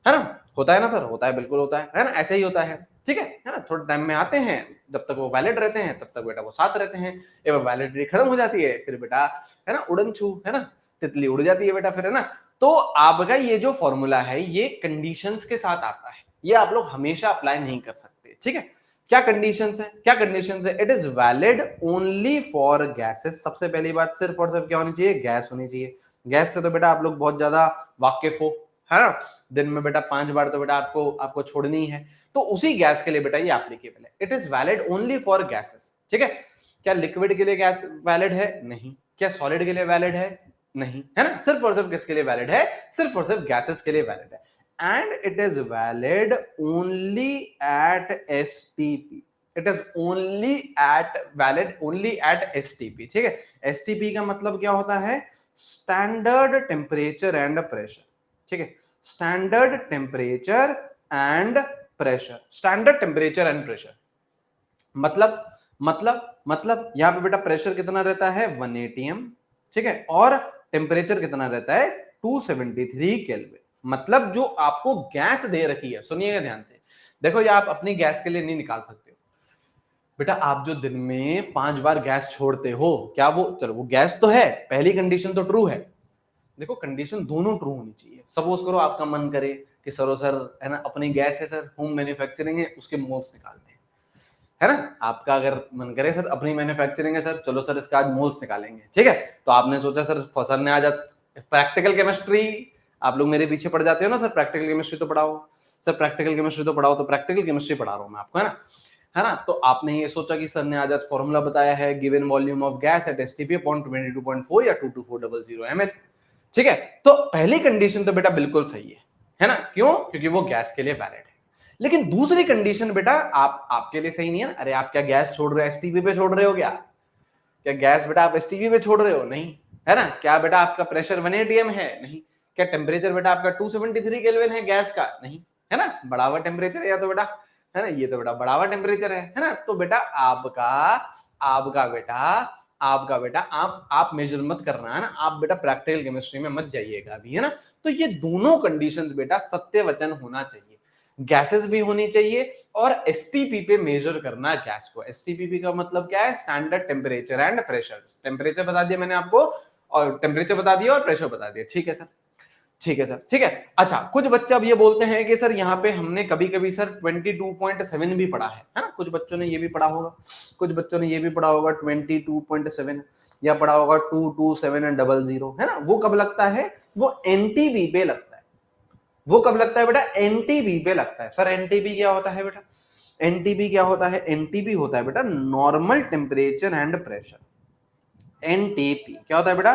है ना, होता है ना सर, होता है, बिल्कुल होता है ना, ऐसे ही होता है। ठीक है ना, थोड़े टाइम में आते हैं, जब तक वो वैलिड रहते हैं तब तक बेटा वो साथ रहते हैं, एक बार वैलिडिटी खत्म हो जाती है फिर बेटा, है ना, उड़न छू, है ना, तितली उड़ जाती है बेटा फिर, है ना। तो आपका ये जो फॉर्मूला है ये कंडीशंस के साथ आता है, ये आप लोग हमेशा अप्लाई नहीं कर सकते। ठीक है, क्या कंडीशंस है, क्या कंडीशंस है, it is valid only for gases. सबसे पहली बात सिर्फ और सिर्फ क्या होनी चाहिए, गैस होनी चाहिए। गैस से तो बेटा आप लोग बहुत ज्यादा वाकिफ हो, है ना, दिन में बेटा 5 बार तो बेटा आपको छोड़नी है, तो उसी गैस के लिए बेटा ये एप्लीकेबल है, it is valid only for gases. ठीक है, क्या लिक्विड के लिए गैस वैलिड है, नहीं। क्या सॉलिड के लिए वैलिड है, नहीं, है ना, सिर्फ और सिर्फ किसके लिए वैलिड है, सिर्फ और सिर्फ गैसेस के लिए वैलिड है। And it is valid only at STP, it is only at valid only at STP. ठीक है, एसटीपी का मतलब क्या होता है, स्टैंडर्ड टेम्परेचर एंड प्रेशर। ठीक है, standard temperature and pressure, standard temperature and pressure मतलब यहां पे बेटा प्रेशर कितना रहता है 1 atm, ठीक है, और टेम्परेचर कितना रहता है 273 केल्विन। मतलब जो आपको गैस दे रखी है, सुनिएगा ध्यान से, देखो ये आप अपनी गैस के लिए नहीं निकाल सकते हो बेटा, आप जो दिन में 5 बार गैस छोड़ते हो, क्या वो, चलो वो गैस तो है, पहली कंडीशन तो ट्रू है, देखो कंडीशन दोनों ट्रू होनी चाहिए। सपोज करो आपका मन करे कि सर है ना, अपनी गैस है सर, होम मैन्युफैक्चरिंग है, उसके मोल्स निकालते हैं, है ना, आपका अगर मन करे सर अपनी मैन्युफैक्चरिंग है सर, चलो सर इसका आज मोल्स निकालेंगे। ठीक है, तो आपने सोचा सर ने आज प्रैक्टिकल केमिस्ट्री, आप लोग मेरे पीछे पड़ जाते हो ना सर, प्रैक्टिकल केमिस्ट्री तो पढ़ाओ सर, प्रैक्टिकल केमिस्ट्री तो पढ़ाओ, तो प्रैक्टिकल केमिस्ट्री पढ़ा रहा हूं मैं आपको, है ना। तो आपने ये सोचा कि सर ने आज फॉर्मूला बताया है, given volume of gas at STP upon 22.4 या 22400 ml। ठीक है, तो पहली कंडीशन तो बेटा बिल्कुल सही है ना, क्यों, क्योंकि वो गैस के लिए वैलिड है। लेकिन दूसरी कंडीशन बेटा आपके लिए सही नहीं है। अरे आप क्या गैस छोड़ रहे हो, एसटीपी पे छोड़ रहे हो क्या गैस बेटा आप एसटीपी पे छोड़ रहे हो, नहीं, है ना। क्या बेटा आपका प्रेशर 1 atm है, नहीं। क्या टेम्परेचर बेटा आपका 273 केल्विन है गैस का, नहीं, है ना, बढ़ा हुआ टेम्परेचर है या तो बेटा, है ना, ये तो बेटा बढ़ा हुआ टेम्परेचर है ना। तो बेटा आपका बेटा आप मेजर मत करना, है ना, आप बेटा प्रैक्टिकल केमिस्ट्री में मत जाइएगा अभी, है ना। तो ये दोनों कंडीशंस बेटा सत्य वचन होना चाहिए, गैसेस भी होनी चाहिए और एसटीपी पे मेजर करना गैस को। एसटीपी का मतलब क्या है, standard temperature and pressure. Temperature बता दिया मैंने आपको, और टेम्परेचर बता दिया और प्रेशर बता दिया। ठीक है सर, ठीक है सर, ठीक है। अच्छा, कुछ बच्चे अब ये बोलते हैं कि सर यहाँ पे हमने कभी कभी सर 22.7 भी पढ़ा है ना, कुछ बच्चों ने ये भी पढ़ा होगा, कुछ बच्चों ने ये भी पढ़ा होगा 22.7 या पढ़ा होगा 22700, है ना। वो कब लगता है, वो एनटीबी पे लगता है। वो कब लगता है बेटा, एनटीबी पे लगता है। सर एनटीबी क्या होता है बेटा, एनटीबी क्या होता है, एनटीबी होता है बेटा normal temperature and pressure. NTP क्या होता है बेटा,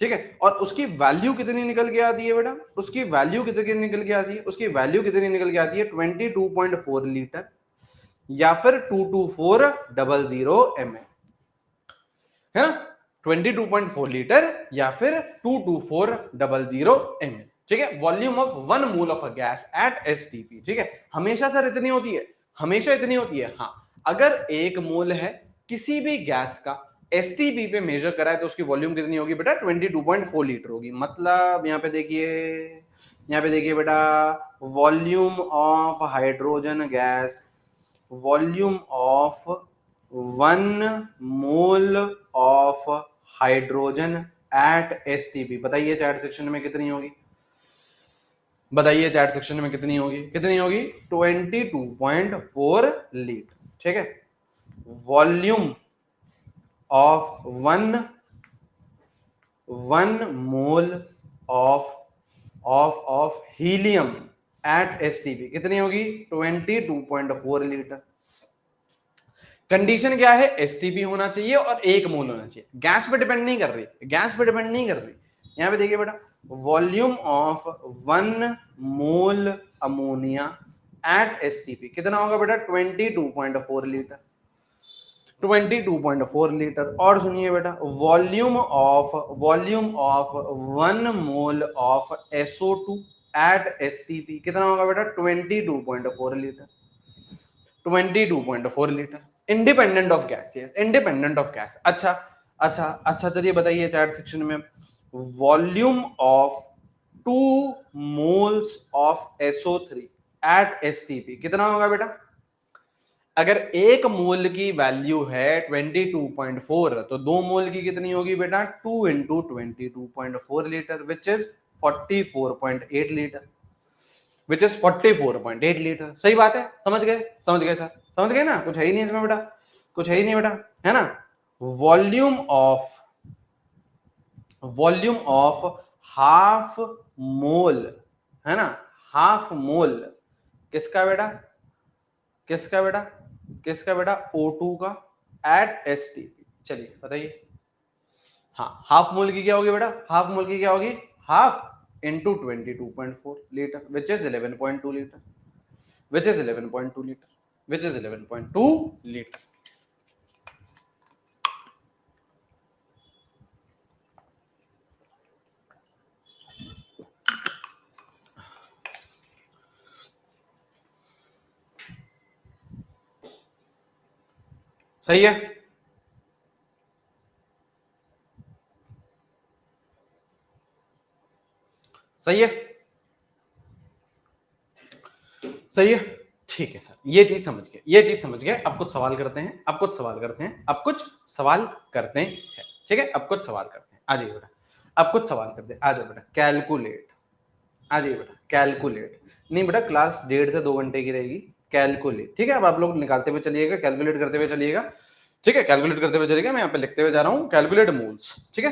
ठीक है, और उसकी वैल्यू कितनी निकल के आती है बेटा, उसकी वैल्यू कितनी निकल के आती है, उसकी वैल्यू कितनी निकल के आती है 22.4 लीटर या फिर 22400 ml, है ना, 22.4 लीटर या फिर 22400 ml, ठीक है, volume of 1 mole of a gas at STP, ठीक है, हमेशा सर इतनी होती है, हमेशा इतनी होती है, हाँ, अगर 1 मोल है किसी भी गैस का एसटीपी पे मेजर करा है तो उसकी वॉल्यूम कितनी होगी बेटा 22.4 लीटर होगी। मतलब यहाँ पे देखिए, यहाँ पे देखिए बेटा, volume of hydrogen gas, volume of 1 mole of hydrogen at STP, बताइए चैट सेक्शन में कितनी होगी, बताइए चैट सेक्शन में कितनी होगी, कितनी होगी 22.4 लीटर, ठीक है, volume of 1 mole of helium at STP कितनी होगी 22.4 लीटर। कंडीशन क्या है, एसटीपी होना चाहिए और 1 मोल होना चाहिए, गैस पे डिपेंड नहीं कर रही, गैस पे डिपेंड नहीं कर रही। यहां पे देखिए बेटा, volume of 1 mole ammonia at STP कितना होगा बेटा 22.4 लीटर, 22.4 लीटर। और सुनिए बेटा, volume of 1 mole of SO2 at STP कितना होगा बेटा 22.4 litre, 22.4 litre, independent of gas, yes independent of gas. अच्छा अच्छा अच्छा, चलिए बताइए चैट सेक्शन में, volume of 2 moles of SO3 at STP कितना होगा बेटा, अगर 1 मोल की वैल्यू है 22.4 तो 2 मोल की कितनी होगी बेटा 2 into 22.4 litre which is 44.8 litre, which is 44.8 litre. सही बात है, समझ गए, समझ गए सर, समझ गए ना, कुछ है ही नहीं इसमें बेटा, कुछ है ही नहीं बेटा, है ना। वॉल्यूम ऑफ हाफ मोल, है ना, हाफ मोल किसका बेटा, किसका बेटा, किसका बेटा O2 का एट एसटीपी, चलिए बताइए। हाँ, हाफ मोल की क्या होगी बेटा, हाफ मोल की क्या होगी, half into 22.4 litre which is 11.2 litre, which is 11.2 litre, which is 11.2 litre. सही है, सही है, सही है, ठीक है सर, ये चीज समझ गए, ये चीज समझ गए। अब कुछ सवाल करते हैं, अब कुछ सवाल करते हैं, अब कुछ सवाल करते हैं, ठीक है, अब कुछ सवाल करते हैं, आ जाइए बेटा, अब कुछ सवाल करते हैं, आ जाओ बेटा, कैलकुलेट, आ जाइए बेटा, कैलकुलेट, नहीं बेटा क्लास 1.5 से 2 घंटे की रहेगी, कैलकुलेट, ठीक है, अब आप लोग निकालते हुए चलिएगा, कैलकुलेट करते हुए चलिएगा, ठीक है, कैलकुलेट करते हुए चलिएगा, मैं यहाँ पे लिखते हुए जा रहा हूँ, कैलकुलेट मोल्स, ठीक है,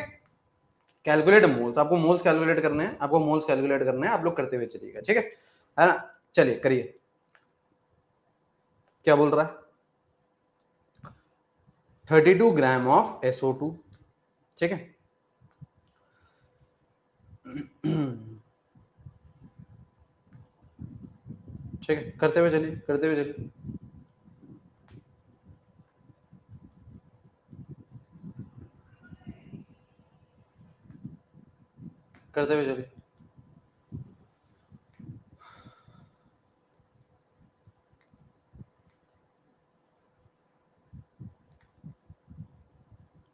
कैलकुलेट मोल्स, आपको मोल्स कैलकुलेट करने हैं, आपको मोल्स कैलकुलेट करने हैं, आप लोग करते हुए चलिएगा, ठीक है ना, चलिए करिए, क्या बोल रहा है 32 ग्राम ऑफ SO2, ठीक है, ठीक है, करते हुए चलिए, करते हुए चलिए, करते हुए चलिए,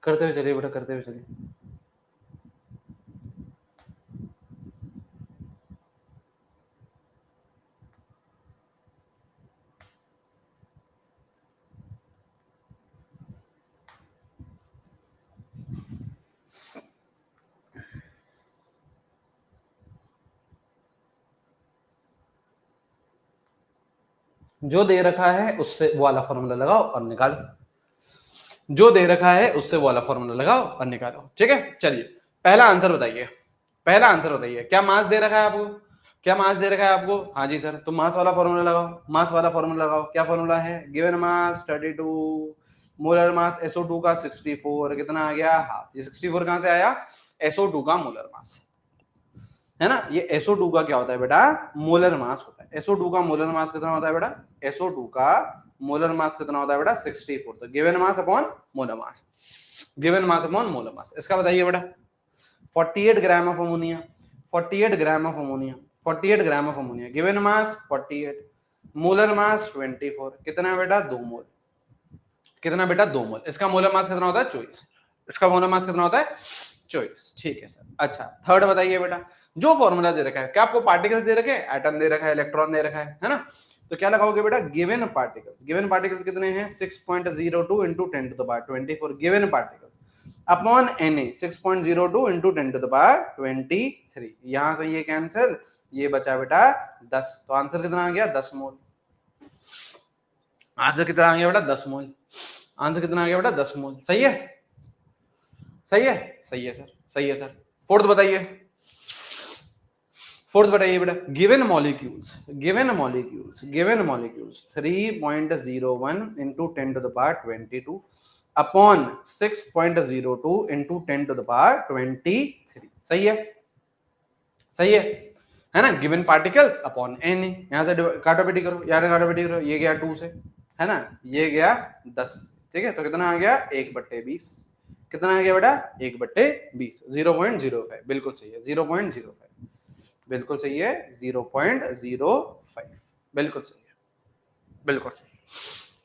करते हुए चलिए बेटा, करते हुए चलिए, जो दे रखा है उससे वो वाला फॉर्मूला लगाओ और निकालो, जो दे रखा है उससे वो वाला फॉर्मूला लगाओ और निकालो, ठीक है। चलिए पहला आंसर बताइए, पहला आंसर बताइए, क्या मास दे रखा है आपको, क्या मास दे रखा है आपको, हाँ जी सर, तो मास वाला फॉर्मूला लगाओ, मास वाला फॉर्मूला लगाओ, क्या फॉर्मूला है, given mass 32, molar mass SO2 का 64, कितना आ गया हाफ, ये 64 कहां से आया, SO2 का मोलर मास, है ना। ये SO2 का क्या होता है बेटा, मोलर मास होता है। SO2 का मोलर मास कितना होता है बेटा, SO2 का मोलर मास कितना होता है बेटा 64। तो गिवन मास अपॉन मोलर मास, गिवन मास अपॉन मोलर मास, इसका बताइए बेटा। 48 gram of ammonia, 48 gram of ammonia, 48 gram of ammonia, given mass 48, molar mass 24, कितना बेटा 2 मोल, कितना बेटा 2 मोल। इसका मोलर मास कितना होता है 24, इसका मोलर मास कितना होता है 24, ठीक है सर। अच्छा थर्ड बताइए बेटा, जो फॉर्मूला दे रखा है, क्या आपको पार्टिकल्स दे रखे हैं, एटम दे रखा है, इलेक्ट्रॉन दे रखा है ना, तो क्या लगाओगे बेटा, गिवन पार्टिकल्स, गिवन पार्टिकल्स कितने हैं 6.02 into 10 to the power 24 given particles upon Na 6.02 into 10 to the power 23, यहां से ये कैंसिल, ये बचा बेटा 10, तो आंसर कितना आ गया 10 मोल, आंसर कितना आ गया बेटा 10 मोल, आंसर कितना आ गया बेटा 10 मोल, सही है, सही है, सही है सर, सही है सर। फोर्थ बताइए, फोर्थ बताइए बेटा, given molecules, given molecules, given molecules 3.01 into 10 to the power 22 upon 6.02 into 10 to the power 23, सही है, सही है ना। गिवन पार्टिकल्स अपॉन एन, यहां से काटापेटी करो, यार काटापेटी करो, ये गया 2 से, है ना, ये गया 10, ठीक है, तो कितना आ गया 1/20, कितना आ गया बेटा 1/20, 0.05, बिल्कुल सही है 0.05, बिल्कुल सही है 0.05, बिल्कुल सही है, बिल्कुल सही,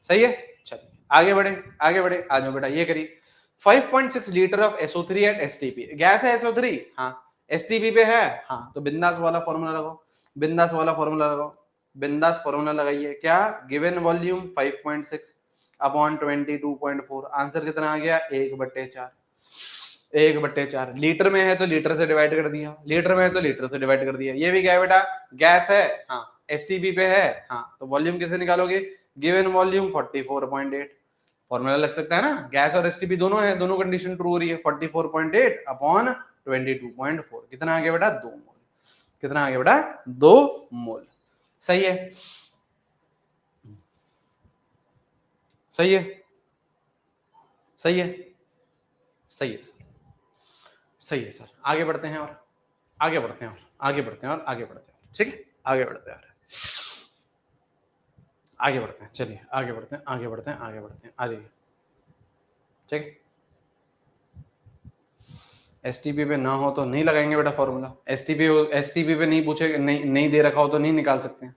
सही है। चलिए आगे बढ़े, आगे बढ़े, आ जाओ बेटा, ये करिए 5.6 litre of SO3 at STP, gas है SO3, हाँ STP पे है, हाँ तो बिंदास वाला फॉर्मूला लगाओ, बिंदास वाला फॉर्मूला लगाओ, बिंदास फॉर्मूला लगाइए, क्या गिवन वॉल्यूम 5.6 अपॉन 22.4, आंसर कितना आ गया 1/4, 1/4, लीटर में है तो लीटर से डिवाइड कर दिया, लीटर में है तो लीटर से डिवाइड कर दिया, ये भी क्या है बेटा गैस है, हाँ STP पे है, हाँ तो वॉल्यूम कैसे निकालोगे, गिवन वॉल्यूम 44.8, फॉर्मूला लग सकता है ना, गैस और STP दोनों है, दोनों कंडीशन ट्रू हो रही है, 44.8 अपॉन 22.4, कितना आ गया बेटा 2 मोल, कितना आ गया बेटा 2 मोल, सही है, सही है, सही है, सही है सर, सही है सर। आगे बढ़ते हैं और आगे बढ़ते हैं और आगे बढ़ते हैं और आगे बढ़ते हैं, ठीक है, आगे बढ़ते हैं, आगे बढ़ते हैं, चलिए आगे बढ़ते हैं, आगे बढ़ते हैं, आगे बढ़ते हैं, आ जाइए, ठीक। STP पे ना हो तो नहीं लगाएंगे बेटा फॉर्मूला, STP पे नहीं पूछे, नहीं दे रखा हो तो नहीं निकाल सकते हैं,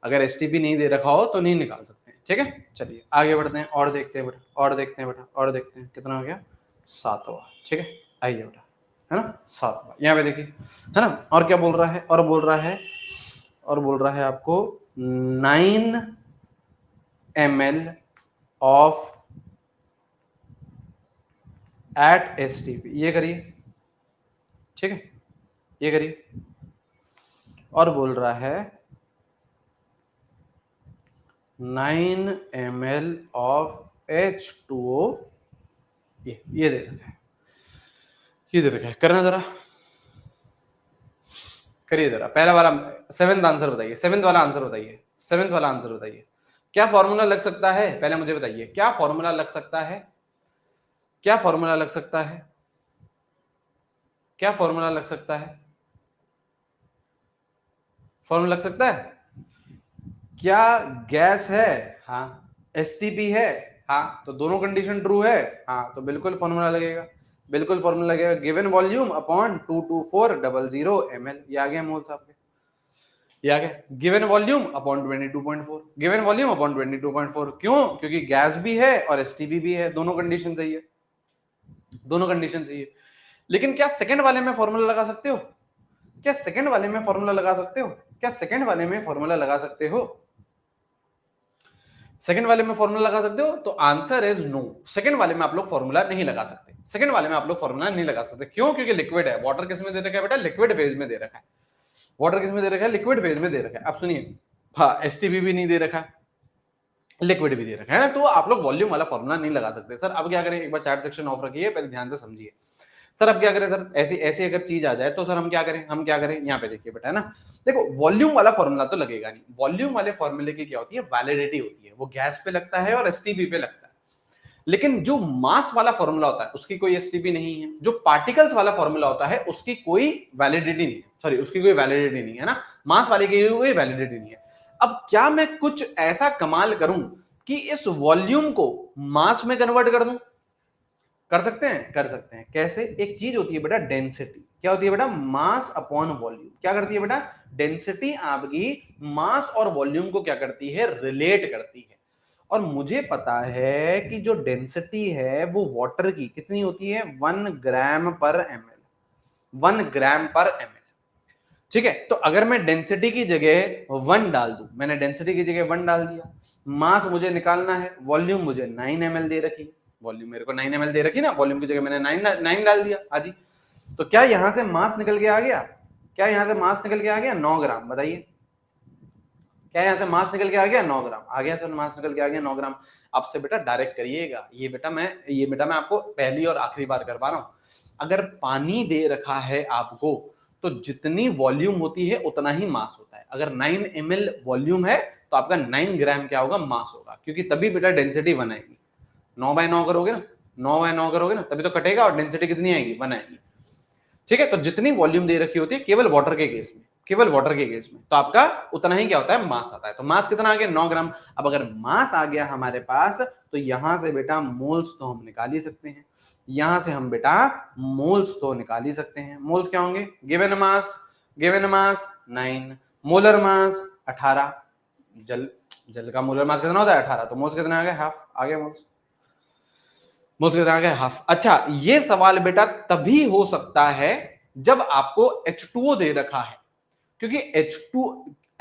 अगर STP नहीं दे रखा हो तो नहीं निकाल सकते हैं, ठीक है। चलिए आगे बढ़ते हैं और देखते हैं बेटा, और देखते हैं बेटा, और देखते हैं कितना हो गया 7वां, ठीक है, आइए बेटा, है ना 7वां, यहाँ पे देखिए, है ना, और क्या बोल रहा है, और बोल रहा है, और बोल रहा है आपको 9 ml ऑफ एट STP, ये करिए, ठीक है, ये करिए, और बोल रहा है 9 ml ऑफ H2O, ये दे रखा है, ये दे रखा है, करना जरा, करिए जरा, पहला वाला 7th आंसर बताइए, 7th वाला आंसर बताइए, 7th वाला आंसर बताइए, क्या फॉर्मूला लग सकता है, पहले मुझे बताइए क्या फॉर्मूला लग सकता है, क्या फॉर्मूला लग सकता है, क्या फॉर्मूला लग सकता है, फॉर्मूला लग सकता है, क्या गैस है, हाँ STP है, हाँ तो दोनों कंडीशन ट्रू है, हाँ तो बिल्कुल फॉर्मूला लगेगा, बिल्कुल फॉर्मूला लगेगा, गिवन वॉल्यूम अपॉन 22400 ml, ये आ गया मोल साहब के, ये आ गया, given volume upon 22.4, given volume upon 22.4, क्यों, क्योंकि गैस भी है और STP भी है, दोनों कंडीशन सही है, दोनों कंडीशन सही है। लेकिन क्या सेकंड वाले में फॉर्मूला लगा सकते हो, क्या सेकंड वाले में फॉर्मूला लगा सकते हो, क्या सेकंड वाले में फॉर्मूला लगा सकते हो, सेकंड वाले में फॉर्मूला लगा सकते हो, तो आंसर इज नो, सेकंड वाले में आप लोग फॉर्मूला नहीं लगा सकते, सेकंड वाले में आप लोग फॉर्मूला नहीं लगा सकते, क्यों, क्योंकि लिक्विड है, वाटर किस में दे रखा है बेटा, लिक्विड फेज में दे रखा है, वाटर किस में दे रखा है, लिक्विड फेज में दे रखा है, आप सुनिए, हाँ STP भी नहीं दे रखा, लिक्विड भी दे रखा है ना, तो आप लोग वॉल्यूम वाला फॉर्मूला नहीं लगा सकते। सर अब क्या करें, एक बार चैट सेक्शन ऑफ रखिए, पहले ध्यान से समझिए, सर अब क्या करें, सर ऐसी ऐसी अगर चीज आ जाए तो सर हम क्या करें, हम क्या करें, यहाँ पे देखिए बेटा, है ना, देखो वॉल्यूम वाला फॉर्मूला तो लगेगा नहीं, वॉल्यूम वाले फॉर्मूले की क्या होती है, वैलिडिटी होती है, वो गैस पे लगता है और STP पे लगता है, लेकिन जो मास वाला फॉर्मूला होता है उसकी कोई एसटीपी नहीं है, जो पार्टिकल्स वाला फॉर्मूला होता है उसकी कोई वैलिडिटी नहीं है, सॉरी उसकी कोई वैलिडिटी नहीं है ना, मास वाले की कोई वैलिडिटी नहीं है। अब क्या मैं कुछ ऐसा कमाल करूं कि इस वॉल्यूम को मास में कन्वर्ट कर दूं? कर सकते हैं, कर सकते हैं। कैसे? एक चीज होती है बेटा डेंसिटी, क्या होती है बेटा? Mass upon volume. क्या करती है बेटा? डेंसिटी आपकी मास और वॉल्यूम को क्या करती है? रिलेट करती है। और मुझे पता है कि जो डेंसिटी है वो वाटर की कितनी होती है? 1 ग्राम पर ml, 1 ग्राम पर ml। ठीक है, तो अगर मैं डेंसिटी की जगह 1 डाल दूं, मैंने डेंसिटी की जगह 1 डाल दिया, मास मुझे निकालना है, वॉल्यूम मुझे 9 ml दे रखी, वॉल्यूम मेरे को 9 ml दे रखी ना, वॉल्यूम की जगह मैंने 9 डाल दिया। हाँ जी, तो क्या यहां से मास निकल के आ गया? क्या यहां से मास निकल के आ गया? 9 ग्राम। बताइए, क्या यहां से मास निकल के आ गया? 9 ग्राम आ गया सर, मास निकल के आ गया 9 ग्राम। अब से बेटा डायरेक्ट करिएगा, ये बेटा मैं आपको पहली और आखिरी बार करवा रहा हूं। अगर पानी दे रखा है आपको, तो जितनी वॉल्यूम होती है उतना ही मास होता है। अगर 9 ml वॉल्यूम है तो आपका 9 ग्राम क्या होगा? मास होगा, क्योंकि तभी बेटा डेंसिटी 1 आएगी। 9/9 करोगे ना, 9/9 करोगे ना, तभी तो कटेगा और डेंसिटी कितनी आएगी? 1 आएगी। ठीक है, तो जितनी वॉल्यूम दे रखी होती है केवल वाटर के केस में, केवल वाटर के केस में, तो आपका उतना ही क्या होता है? मास आता है। तो मास कितना आ गया? 9 ग्राम। अब अगर मास आ गया हमारे पास, तो यहां से बेटा मोल्स तो हम निकाल ही सकते हैं, यहां से हम बेटा मोल्स तो निकाल ही सकते हैं। मोल्स क्या होंगे? Given mass, given mass 9, molar mass 18। जल जल का मोलर मास कितना होता है? 18। तो मोल्स कितना आ गया? हाफ आ गया मोल्स। मोल्स कितना आ गया? हाफ। अच्छा, ये सवाल बेटा तभी हो सकता है जब आपको H2O दे रखा है, क्योंकि H2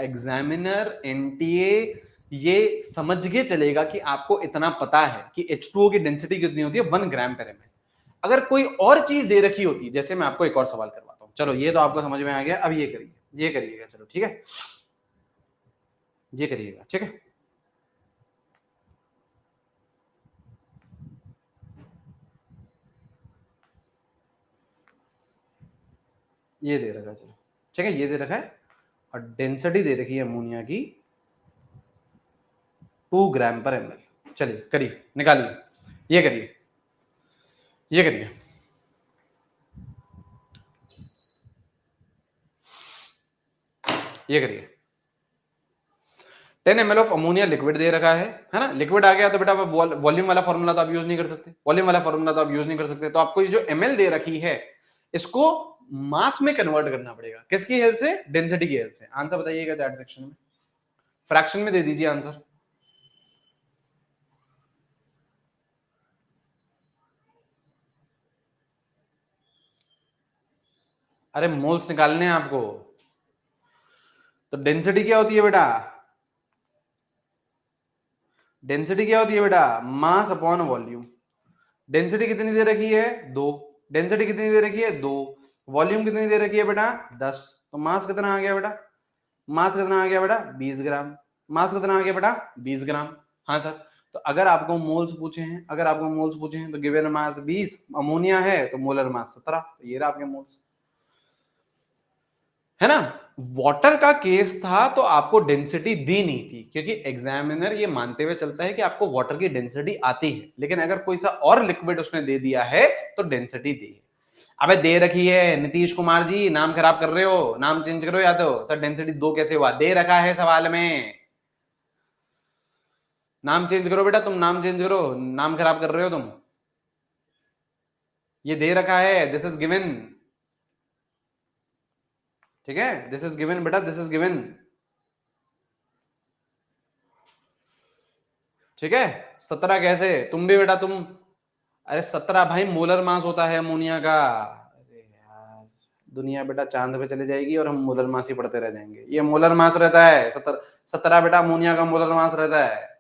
एग्जामिनर एनटीए ये समझ के चलेगा कि आपको इतना पता है कि H2O की डेंसिटी कितनी होती है? 1 ग्राम पर ml। अगर कोई और चीज दे रखी होती, जैसे मैं आपको एक और सवाल करवाता हूं, चलो ये तो आपको समझ में आ गया, अब ये करिए, ये करिएगा, चलो ठीक है, ये करिएगा, ठीक है। ये दे रखा है, चलो ठीक है, ये दे रखा है और डेंसिटी दे रखी है अमोनिया की 2 ग्राम पर ml। चलिए करिए, निकालिए, ये करिए, ये करिए, ये करिए। 10 ml ऑफ अमोनिया लिक्विड दे रखा है ना, लिक्विड आ गया तो बेटा वॉल्यूम वाला फॉर्मूला तो आप यूज नहीं कर सकते, वॉल्यूम वाला फॉर्मूला तो आप यूज नहीं कर सकते, तो आपको ये जो ml दे रखी है इसको मास में कन्वर्ट करना पड़ेगा। किसकी हेल्प से? डेंसिटी की हेल्प से। आंसर बताइएगा चैट सेक्शन में, फ्रैक्शन में दे दीजिए आंसर। अरे मोल्स निकालने हैं आपको, तो डेंसिटी क्या होती है बेटा? डेंसिटी क्या होती है बेटा? Mass upon volume. डेंसिटी कितनी दे रखी है? 2। डेंसिटी कितनी दे रखी है? 2। वॉल्यूम कितनी दे रखी है बेटा? 10। तो मास कितना आ गया बेटा? मास कितना आ गया बेटा? 20 ग्राम। मास कितना आ गया बेटा? 20 ग्राम। हाँ सर, तो अगर आपको मोल्स पूछे हैं, अगर आपको मोल्स पूछे हैं तो गिवन मास 20, अमोनिया है तो मोलर मास 17, तो ये रहा आपके मोल्स, है ना। वाटर का केस था तो आपको डेंसिटी दी नहीं थी, क्योंकि एग्जामिनर ये मानते हुए चलता है कि आपको वाटर की डेंसिटी आती है, लेकिन अगर कोई सा और लिक्विड उसने दे दिया है तो डेंसिटी दी है। अबे दे रखी है नीतीश कुमार जी, नाम खराब कर रहे हो, नाम चेंज करो, या तो सर डेंसिटी 2 कैसे हुआ? दे रखा है सवाल में, नाम चेंज करो बेटा, तुम नाम चेंज करो, नाम खराब कर रहे हो तुम। ये दे रखा है, दिस इज गिवन, ठीक है, दिस इज गिवन बेटा, दिस इज गिवन, ठीक है। 17 कैसे? तुम भी बेटा तुम, अरे 17 भाई मोलर मास होता है अमोनिया का। अरे यार, दुनिया बेटा चांद पे चली जाएगी और हम मोलर मास ही पढ़ते रह जाएंगे। ये मोलर मास रहता है 17 बेटा, अमोनिया का मोलर मास रहता है।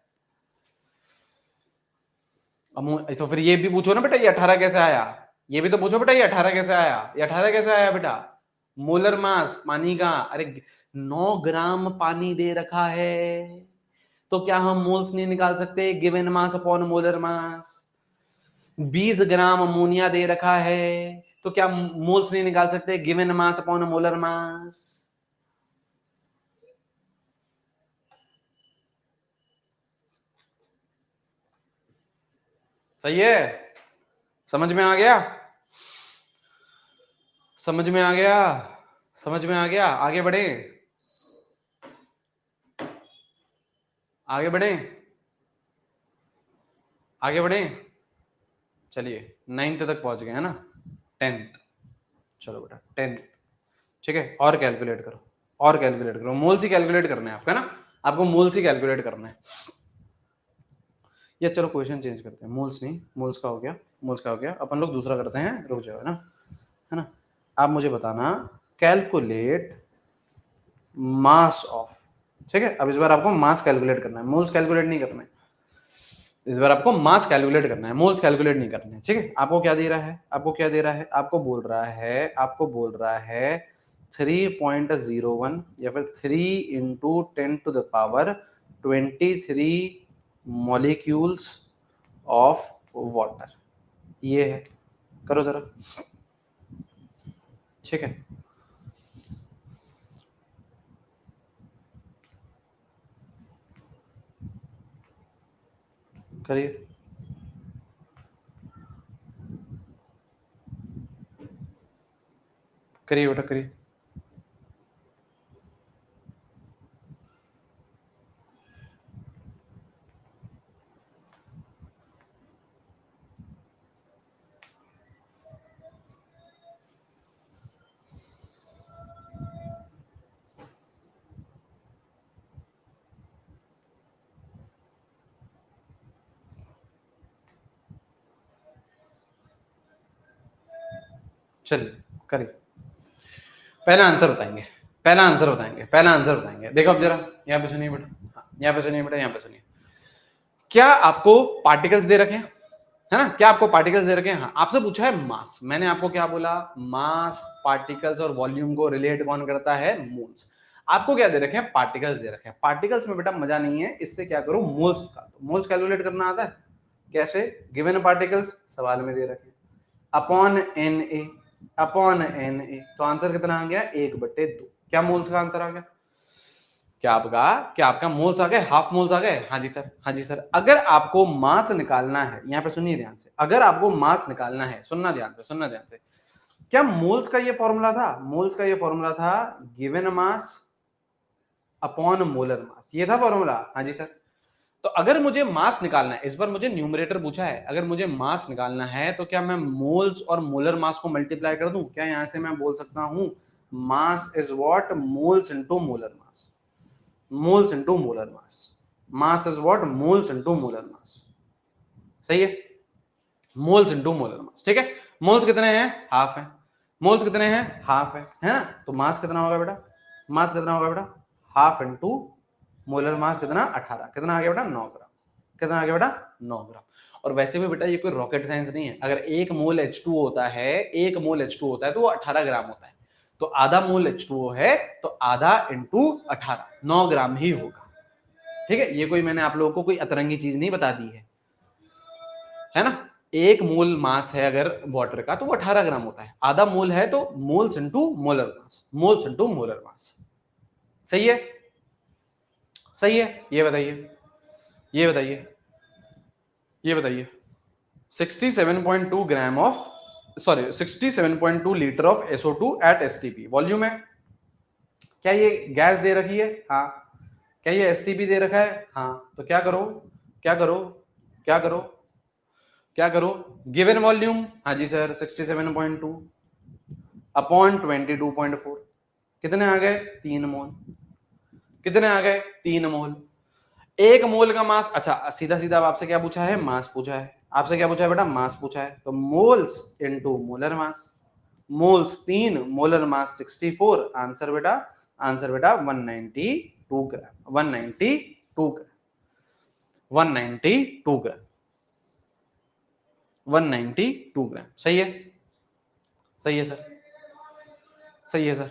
तो फिर ये भी पूछो ना बेटा, ये 18 कैसे आया? ये भी तो पूछो बेटा, ये 18 कैसे आया? ये 18 कैसे आया बेटा? मोलर मास पानी का, अरे 9 ग्राम पानी दे रखा है, तो क्या हम मोल्स नहीं निकाल सकते? Given mass upon molar mass. 20 gram ammonia दे रखा है, तो क्या मोल्स नहीं निकाल सकते? Given mass upon molar mass. सही है, समझ में आ गया, समझ में आ गया, समझ में आ गया। आगे बढ़े, आगे बढ़े, आगे बढ़े। चलिए 9th तक पहुंच गए है ना, 10th। चलो बेटा 10th, ठीक है। और कैलकुलेट करो, और कैलकुलेट करो, मोल्स ही कैलकुलेट करना है आपका ना, आपको मोल्स ही कैलकुलेट करना है। या चलो क्वेश्चन चेंज करते हैं, मोल्स नहीं, मोल्स का हो गया, मोल्स का हो गया, अपन लोग दूसरा करते हैं, रुक जाओ है ना। आप मुझे बताना, कैलकुलेट मास ऑफ, ठीक है। अब इस बार आपको मास कैलकुलेट करना है, मोल्स कैलकुलेट नहीं करना है, इस बार आपको मास कैलकुलेट करना है, मोल्स कैलकुलेट नहीं करने हैं, ठीक है। आपको क्या दे रहा है, आपको क्या दे रहा है, आपको बोल रहा है, आपको बोल रहा है 3.01 या फिर 3 इंटू 10⁻23 मॉलिक्यूल्स ऑफ वाटर, ये है। करो जरा, ठीक है। करिए, करिए बेटा करिए। चलिए करिए, पहला आंसर बताएंगे, पहला आंसर बताएंगे, पहला आंसर बताएंगे। देखो अब जरा यहाँ पे सुनिए बेटा, हाँ, यहाँ पे सुनिए बेटा, यहाँ पे सुनिए। क्या आपको पार्टिकल्स दे रखे हैं, है ना, क्या आपको पार्टिकल्स दे रखे हैं? हाँ, आपसे पूछा है मास, मैंने आपको क्या बोला, मास, पार्टिकल्स और वॉल्यूम को रिलेट कौन करता है, मोल्स। आपको क्या दे रखे हैं, पार्टिकल्स दे रखे हैं। पार्टिकल्स में बेटा मजा नहीं है, इससे क्या करो, मोल्स निकाल दो। मोल्स कैलकुलेट करना आता है कैसे, गिवन पार्टिकल्स सवाल में दे रखे हैं, upon N A, upon N A, तो आंसर कितना आ गया, 1/2। क्या मोल्स का आंसर आ गया, क्या आपका मोल्स आ गए, हाफ मोल्स आ गए। हाँ जी सर, हाँ जी सर। अगर आपको मास निकालना है, यहाँ पे सुनिए ध्यान से, अगर आपको मास निकालना है, सुनना ध्यान से, सुनना ध्यान से, क्या मोल्स का ये फॉर्मूला था, मोल्स का ये फॉर्मूला था गिवन मास अपॉन मोलर मास, ये था फॉर्मूला। हाँ जी सर। तो अगर मुझे मास निकालना है, इस बार मुझे न्यूमरेटर पूछा है, अगर मुझे मास निकालना है तो क्या मैं मोल्स और मोलर मास को मल्टीप्लाई कर दूं? क्या यहां से मैं बोल सकता हूं mass is what, moles into molar mass, moles into molar mass, mass is what, moles into molar mass. सही है, मोल्स इनटू मोलर मास, ठीक है। मोल्स कितने हैं, हाफ है, मोल्स कितने हैं, हाफ है ना। तो मास कितना होगा बेटा, मास कितना होगा बेटा, हाफ इनटू मोलर मास कितना, 18, कितना आ गया बेटा, 9 ग्राम, कितना आ गया बेटा, 9 ग्राम। और वैसे भी बेटा ये कोई रॉकेट साइंस नहीं है, अगर 1 मोल H2O होता है, 1 मोल H2O होता है तो वो 18 ग्राम होता है, तो आधा मोल H2O है तो आधा इंटू 18, 9 ग्राम ही होगा, ठीक है। ये कोई मैंने आप लोगों को कोई अतरंगी चीज नहीं बता दी है ना। 1 मोल मास है अगर वाटर का तो वो 18 ग्राम होता है, आधा मोल है तो moles into molar mass, moles into molar mass. सही है, सही है। ये बताइए, ये बताइए, ये बताइए 67.2 gram of, sorry 67.2 litre of SO2 at STP volume है। क्या ये गैस दे रखी है, हाँ। क्या ये STP दे रखा है, हाँ। तो क्या करो, क्या करो, क्या करो, क्या करो, गिवन वॉल्यूम, हाँ जी सर 67.2 अपॉन 22.4, कितने आ गए, 3 मोल, कितने आ गए, 3 मोल। 1 मोल का मास, अच्छा सीधा सीधा अब आपसे क्या पूछा है, मास पूछा है, आपसे क्या पूछा है बेटा, मास पूछा है, तो moles into molar mass, moles 3, molar mass 64, answer बेटा, आंसर बेटा 192 ग्राम, 192 ग्राम, 192 ग्राम, 192 ग्राम। सही है, सही है सर, सही है सर,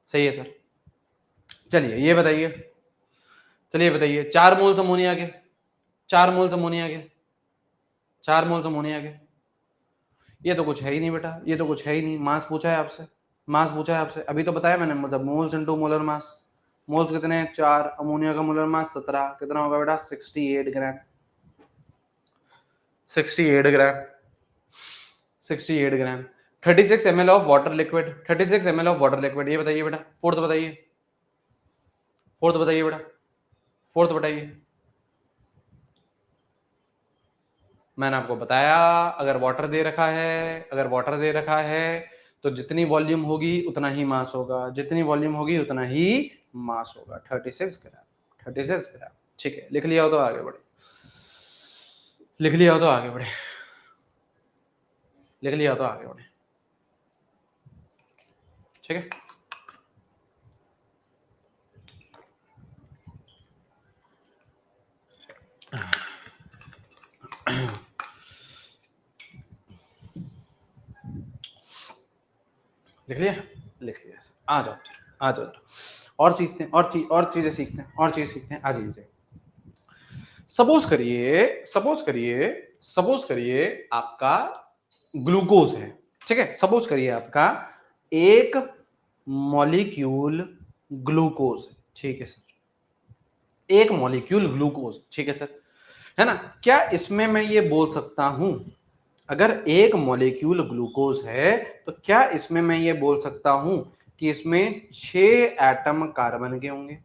सही है सर। चलिए ये बताइए, चलिए बताइए 4 मोल्स अमोनिया के, 4 मोल्स अमोनिया के, 4 मोल्स अमोनिया के, ये तो कुछ है ही नहीं बेटा, ये तो कुछ है ही नहीं। मास पूछा है आपसे, मास पूछा है आपसे, अभी तो बताया मैंने, मतलब moles into molar mass, moles कितने हैं 4, अमोनिया का मोलर मास 17, कितना होगा बेटा 68 ग्राम, 68 ग्राम, 68 ग्राम। 36 ml of water liquid, 36 ml of water liquid. ये बताइए बेटा, फोर्थ बताइए, फोर्थ बताइए बेटा, फोर्थ बताइए। मैंने आपको बताया अगर वाटर दे रखा है, अगर वाटर दे रखा है तो जितनी वॉल्यूम होगी उतना ही मास होगा, जितनी वॉल्यूम होगी उतना ही मास होगा। 36 ग्राम, 36 ग्राम। ठीक है, लिख लिया हो तो आगे बढ़े, लिख लिया हो तो आगे बढ़े, लिख लिया हो तो आगे बढ़े। ठीक है, लिख लिया, लिख लिया। आ जाओ, आ जाओ, और सीखते हैं, और चीजें सीखते हैं, और चीजें सीखते हैं। आ जाइए। सपोज करिए, सपोज करिए, सपोज करिए आपका ग्लूकोज है। ठीक है, सपोज करिए आपका एक मॉलिक्यूल ग्लूकोज है। ठीक है सर, एक मॉलिक्यूल ग्लूकोज। ठीक है सर, है ना। क्या इसमें मैं ये बोल सकता हूं, अगर एक मॉलिक्यूल ग्लूकोज है तो क्या इसमें मैं ये बोल सकता हूं कि इसमें 6 एटम कार्बन के होंगे,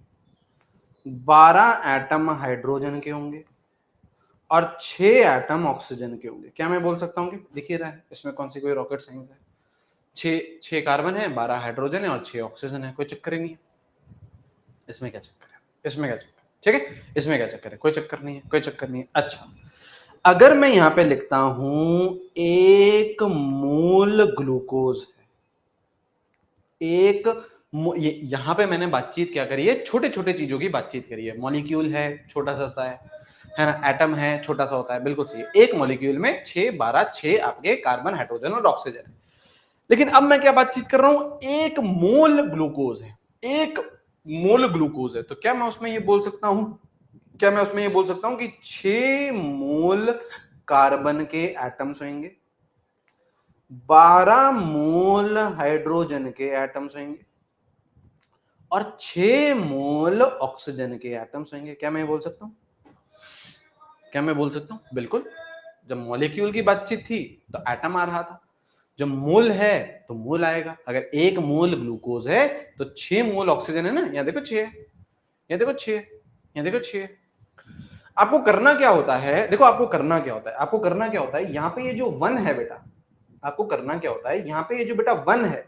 12 एटम हाइड्रोजन के होंगे और 6 एटम ऑक्सीजन के होंगे? क्या मैं बोल सकता हूं कि दिख ही रहा है, इसमें कौन सी कोई रॉकेट साइंस है? 6 कार्बन है, 12 हाइड्रोजन है और 6 ऑक्सीजन है, कोई चक्कर ही नहीं है। इसमें क्या चक्कर है, इसमें क्या चक्कर है? ठीक है, इसमें क्या चक्कर है? कोई चक्कर नहीं है, कोई चक्कर नहीं है। अच्छा, अगर मैं यहां पे लिखता हूं एक मोल ग्लूकोज है, एक यहां पे मैंने बातचीत क्या करी है, छोटे छोटे चीजों की बातचीत करी है। मॉलिक्यूल है, छोटा सा होता है ना। एटम है, छोटा सा होता है, बिल्कुल सही है। एक मॉलिक्यूल में 6 12 6 आपके कार्बन, हाइड्रोजन और ऑक्सीजन है। लेकिन अब मैं क्या बातचीत कर रहा हूं, एक मोल ग्लूकोज है, एक मोल ग्लूकोज है। तो क्या मैं उसमें ये बोल सकता हूं, क्या मैं उसमें ये बोल सकता हूं कि 6 मोल कार्बन के एटम्स होंगे, 12 मोल हाइड्रोजन के एटम्स होंगे और 6 मोल ऑक्सीजन के एटम्स होंगे? क्या मैं बोल सकता हूं, क्या मैं बोल सकता हूं? बिल्कुल। जब मॉलिक्यूल की बातचीत थी तो एटम आ रहा था, जब मोल है तो मोल आएगा। अगर एक मोल ग्लूकोज है तो 6 मोल ऑक्सीजन है ना। यहां देखो 6, यहां देखो 6, यहां देखो 6। आपको करना क्या होता है, देखो आपको करना क्या होता है, आपको करना क्या होता है, यहाँ पे ये जो 1 है बेटा, आपको करना क्या होता है, यहाँ पे ये जो बेटा 1 है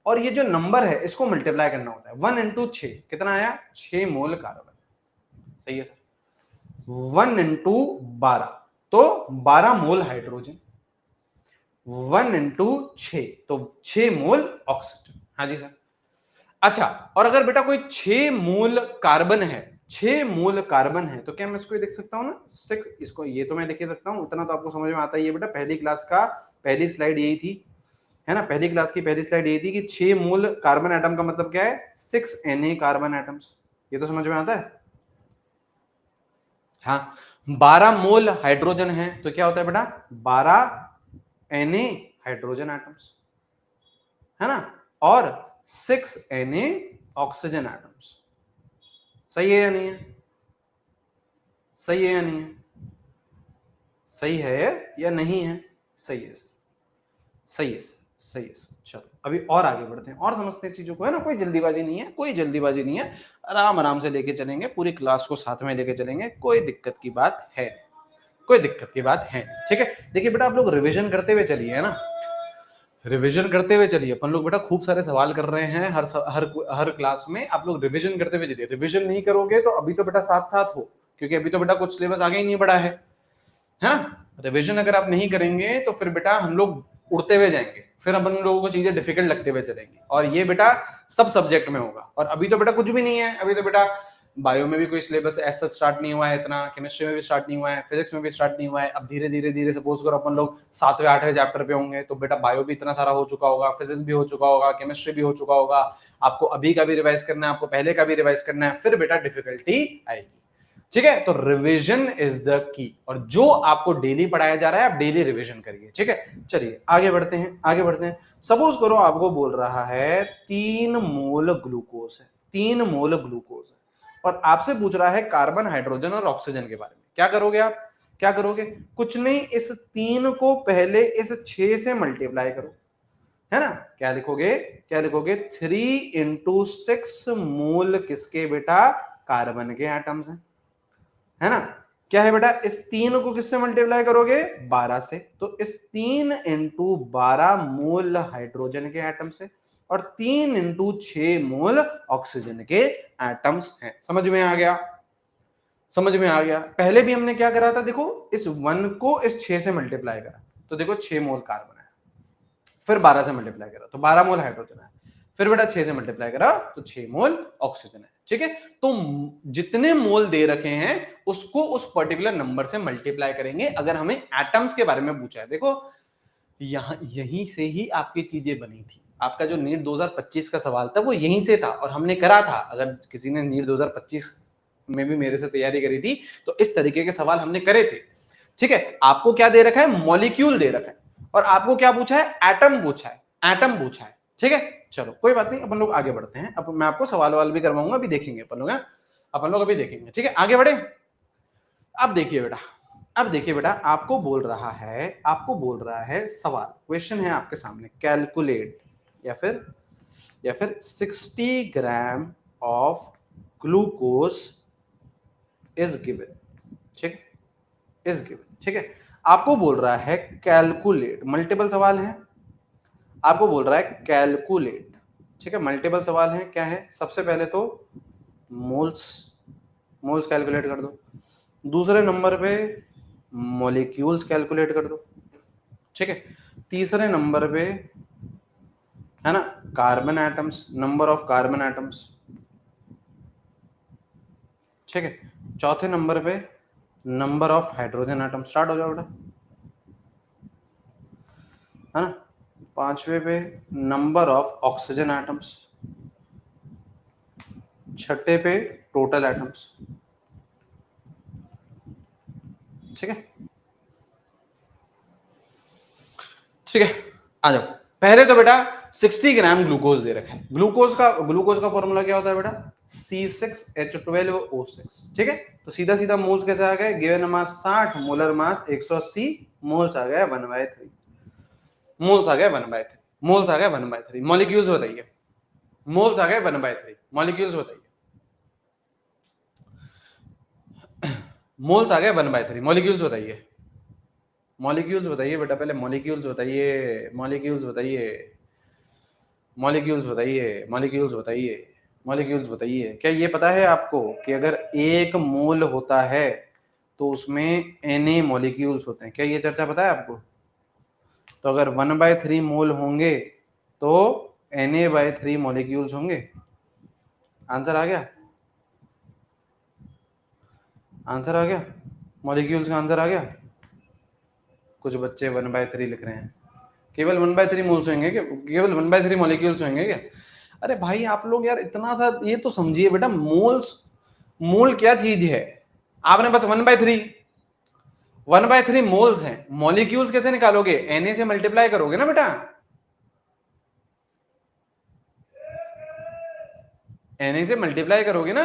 और ये जो नंबर है इसको मल्टीप्लाई करना होता है। 1 इंटू 6 कितना आया, 6 मोल कार्बन। सही है सर। 1 इंटू 12 तो 12 मोल हाइड्रोजन, 1 इंटू 6 तो 6 मोल ऑक्सीजन। हाँ जी सर। अच्छा, और अगर बेटा कोई 6 मोल कार्बन है, 6 मोल कार्बन है तो क्या मैं इसको देख सकता हूं ना 6, इसको ये तो मैं देख सकता हूं, उतना तो आपको समझ में आता ही है बेटा। पहली क्लास का पहली स्लाइड यही थी, है ना। पहली क्लास की पहली स्लाइड यही थी कि 6 मोल कार्बन एटम का मतलब क्या है, 6 Na कार्बन एटम्स। ये तो समझ में आता है। हाँ, 12 मोल हाइड्रोजन है तो क्या होता है बेटा, 12 Na हाइड्रोजन एटम्स, है ना, और 6 Na ऑक्सीजन एटम्स। सही है या नहीं है, सही है या नहीं है, सही है या नहीं है, सही है सर, सही है सर, सही है सर। चलो अभी और आगे बढ़ते हैं और समझते हैं चीजों को, है ना। कोई जल्दीबाजी नहीं है, कोई जल्दीबाजी नहीं है, आराम आराम से लेके चलेंगे, पूरी क्लास को साथ में लेके चलेंगे, कोई दिक्कत की बात है, कोई दिक्कत की बात है। ठीक है, देखिए बेटा आप लोग रिवीजन करते हुए चलिए, है ना, रिवीजन करते हुए चलिए। अपन लोग बेटा खूब सारे सवाल कर रहे हैं हर क्लास में, आप लोग रिवीजन करते हुए चलिए। रिवीजन नहीं करोगे तो अभी तो बेटा साथ साथ हो, क्योंकि अभी तो बेटा कुछ सिलेबस आगे ही नहीं बढ़ा है ना। रिवीजन अगर आप नहीं करेंगे तो फिर बेटा हम लोग उड़ते हुए जाएंगे, फिर अपन लोगों को चीजें डिफिकल्ट लगते हुए चलेंगी, और ये बेटा सब सब्जेक्ट में होगा। और अभी तो बेटा कुछ भी नहीं है, अभी तो बेटा बायो में भी कोई सिलेबस ऐसा स्टार्ट नहीं हुआ है इतना, केमिस्ट्री में भी स्टार्ट नहीं हुआ है, फिजिक्स में भी स्टार्ट नहीं हुआ है। अब धीरे धीरे धीरे सपोज करो अपन लोग 7वें 8वें चैप्टर पे होंगे तो बेटा बायो भी इतना सारा हो चुका होगा, फिजिक्स भी हो चुका होगा, केमिस्ट्री भी हो चुका होगा। आपको अभी का भी रिवाइज करना है, आपको पहले का भी रिवाइज करना है, फिर बेटा डिफिकल्टी आएगी। ठीक है, तो रिवीजन इज द की, और जो आपको डेली पढ़ाया जा रहा है आप डेली रिवीजन करिए। ठीक है, चलिए आगे बढ़ते हैं, आगे बढ़ते हैं। सपोज करो आपको बोल रहा है 3 मोल ग्लूकोज है, 3 मोल ग्लूकोज है, और आपसे पूछ रहा है कार्बन, हाइड्रोजन और ऑक्सीजन के बारे में। क्या करोगे आप, क्या करोगे, कुछ नहीं, इस 3 को पहले इस 6 से मल्टीप्लाई करो, है ना। क्या लिखोगे, क्या लिखोगे, 3 इंटू 6 मोल किसके बेटा, कार्बन के एटम्स हैं, है ना। क्या है बेटा, इस 3 को किससे मल्टीप्लाई करोगे, 12 से, तो इस 3 इंटू 12 मोल हाइड्रोजन के एटम से और 3 इंटू 6 मोल ऑक्सीजन के एटम्स हैं। समझ में आ गया, समझ में आ गया। पहले भी हमने क्या करा था, देखो इस 1 को इस 6 से मल्टीप्लाई करा तो देखो 6 मोल कार्बन है, फिर 12 से मल्टीप्लाई करा तो 12 मोल हाइड्रोजन है, फिर बेटा 6 से मल्टीप्लाई करा तो 6 मोल ऑक्सीजन है, ठीक है। तो जितने मोल दे रखे हैं उसको उस पर्टिकुलर नंबर से मल्टीप्लाई करेंगे अगर हमें एटम्स के बारे में पूछा है। देखो यहां यहीं से ही आपकी चीजें बनी थी, आपका जो नीट 2025 का सवाल था वो यहीं से था और हमने करा था। अगर किसी ने नीट 2025 में भी मेरे से तैयारी करी थी तो इस तरीके के सवाल हमने करे थे, ठीक है। आपको क्या दे रखा है, मॉलिक्यूल दे रखा है और आपको क्या पूछा है, एटम पूछा है, एटम पूछा है, ठीक है। चलो कोई बात नहीं, अपन लोग आगे बढ़ते हैं। अब मैं आपको सवाल वाल भी करवाऊंगा, अभी देखेंगे अपन लोग, अपन लोग अभी देखेंगे, ठीक है। आगे बढ़े। अब देखिए बेटा, अब देखिए बेटा, आपको बोल रहा है, आपको बोल रहा है सवाल, क्वेश्चन है आपके सामने, कैलकुलेट या फिर 60 gram of glucose is given, ठीक है, इज गिवन, ठीक है। आपको बोल रहा है कैलकुलेट, मल्टीपल सवाल है, आपको बोल रहा है कैलकुलेट, ठीक है, मल्टीपल सवाल है। क्या है, सबसे पहले तो मोल्स, मोल्स कैलकुलेट कर दो, दूसरे नंबर पे मॉलिक्यूल्स कैलकुलेट कर दो, ठीक है, तीसरे नंबर पे है ना carbon atoms, number of carbon atoms, ठीक है, चौथे नंबर पे number of hydrogen atom. Start हो जाओ बेटा, है ना। पांचवे पे नंबर ऑफ ऑक्सीजन एटम्स, छठे पे टोटल एटम्स, ठीक है, ठीक है। आ जाओ, पहले तो बेटा 60 ग्राम ग्लूकोज दे रखा है। ग्लूकोज का फॉर्मूला क्या होता है बेटा, C6H12O6, ठीक है। तो सीधा सीधा मोल्स कैसे आ गए, given mass 60, molar mass 180, moles आ गया 1/3, मोल्स आ गए 1/3, मोल्स आ गए 1/3। मॉलिक्यूल्स बताइए, मोल्स आ गए 1/3, मॉलिक्यूल्स बताइए, मोल्स आ गए 1/3, मॉलिक्यूल्स बताइए, मॉलिक्यूल्स बताइए बेटा, पहले मॉलिक्यूल्स बताइए, मॉलिक्यूल्स बताइए, मॉलिक्यूल्स बताइए, मॉलिक्यूल्स बताइए, मॉलिक्यूल्स बताइए। क्या ये पता है आपको कि अगर 1 मोल होता है तो उसमें Na मॉलिक्यूल्स होते हैं, क्या ये चर्चा पता है आपको। तो अगर 1/3 मोल होंगे तो Na/3 मॉलिक्यूल्स होंगे। आंसर आ गया, आंसर आ गया, मॉलिक्यूल्स का आंसर आ गया। कुछ बच्चे 1/3 लिख रहे हैं, केवल 1/3 मोल्स होंगे क्या, केवल 1/3 मॉलिक्यूल्स होंगे क्या। अरे भाई आप लोग यार इतना सा ये तो समझिए बेटा, मोल्स, मोल क्या चीज है। आपने बस 1/3 मोल्स हैं, मॉलिक्यूल्स कैसे निकालोगे, Na से मल्टीप्लाई करोगे ना बेटा, Na से मल्टीप्लाई करोगे ना।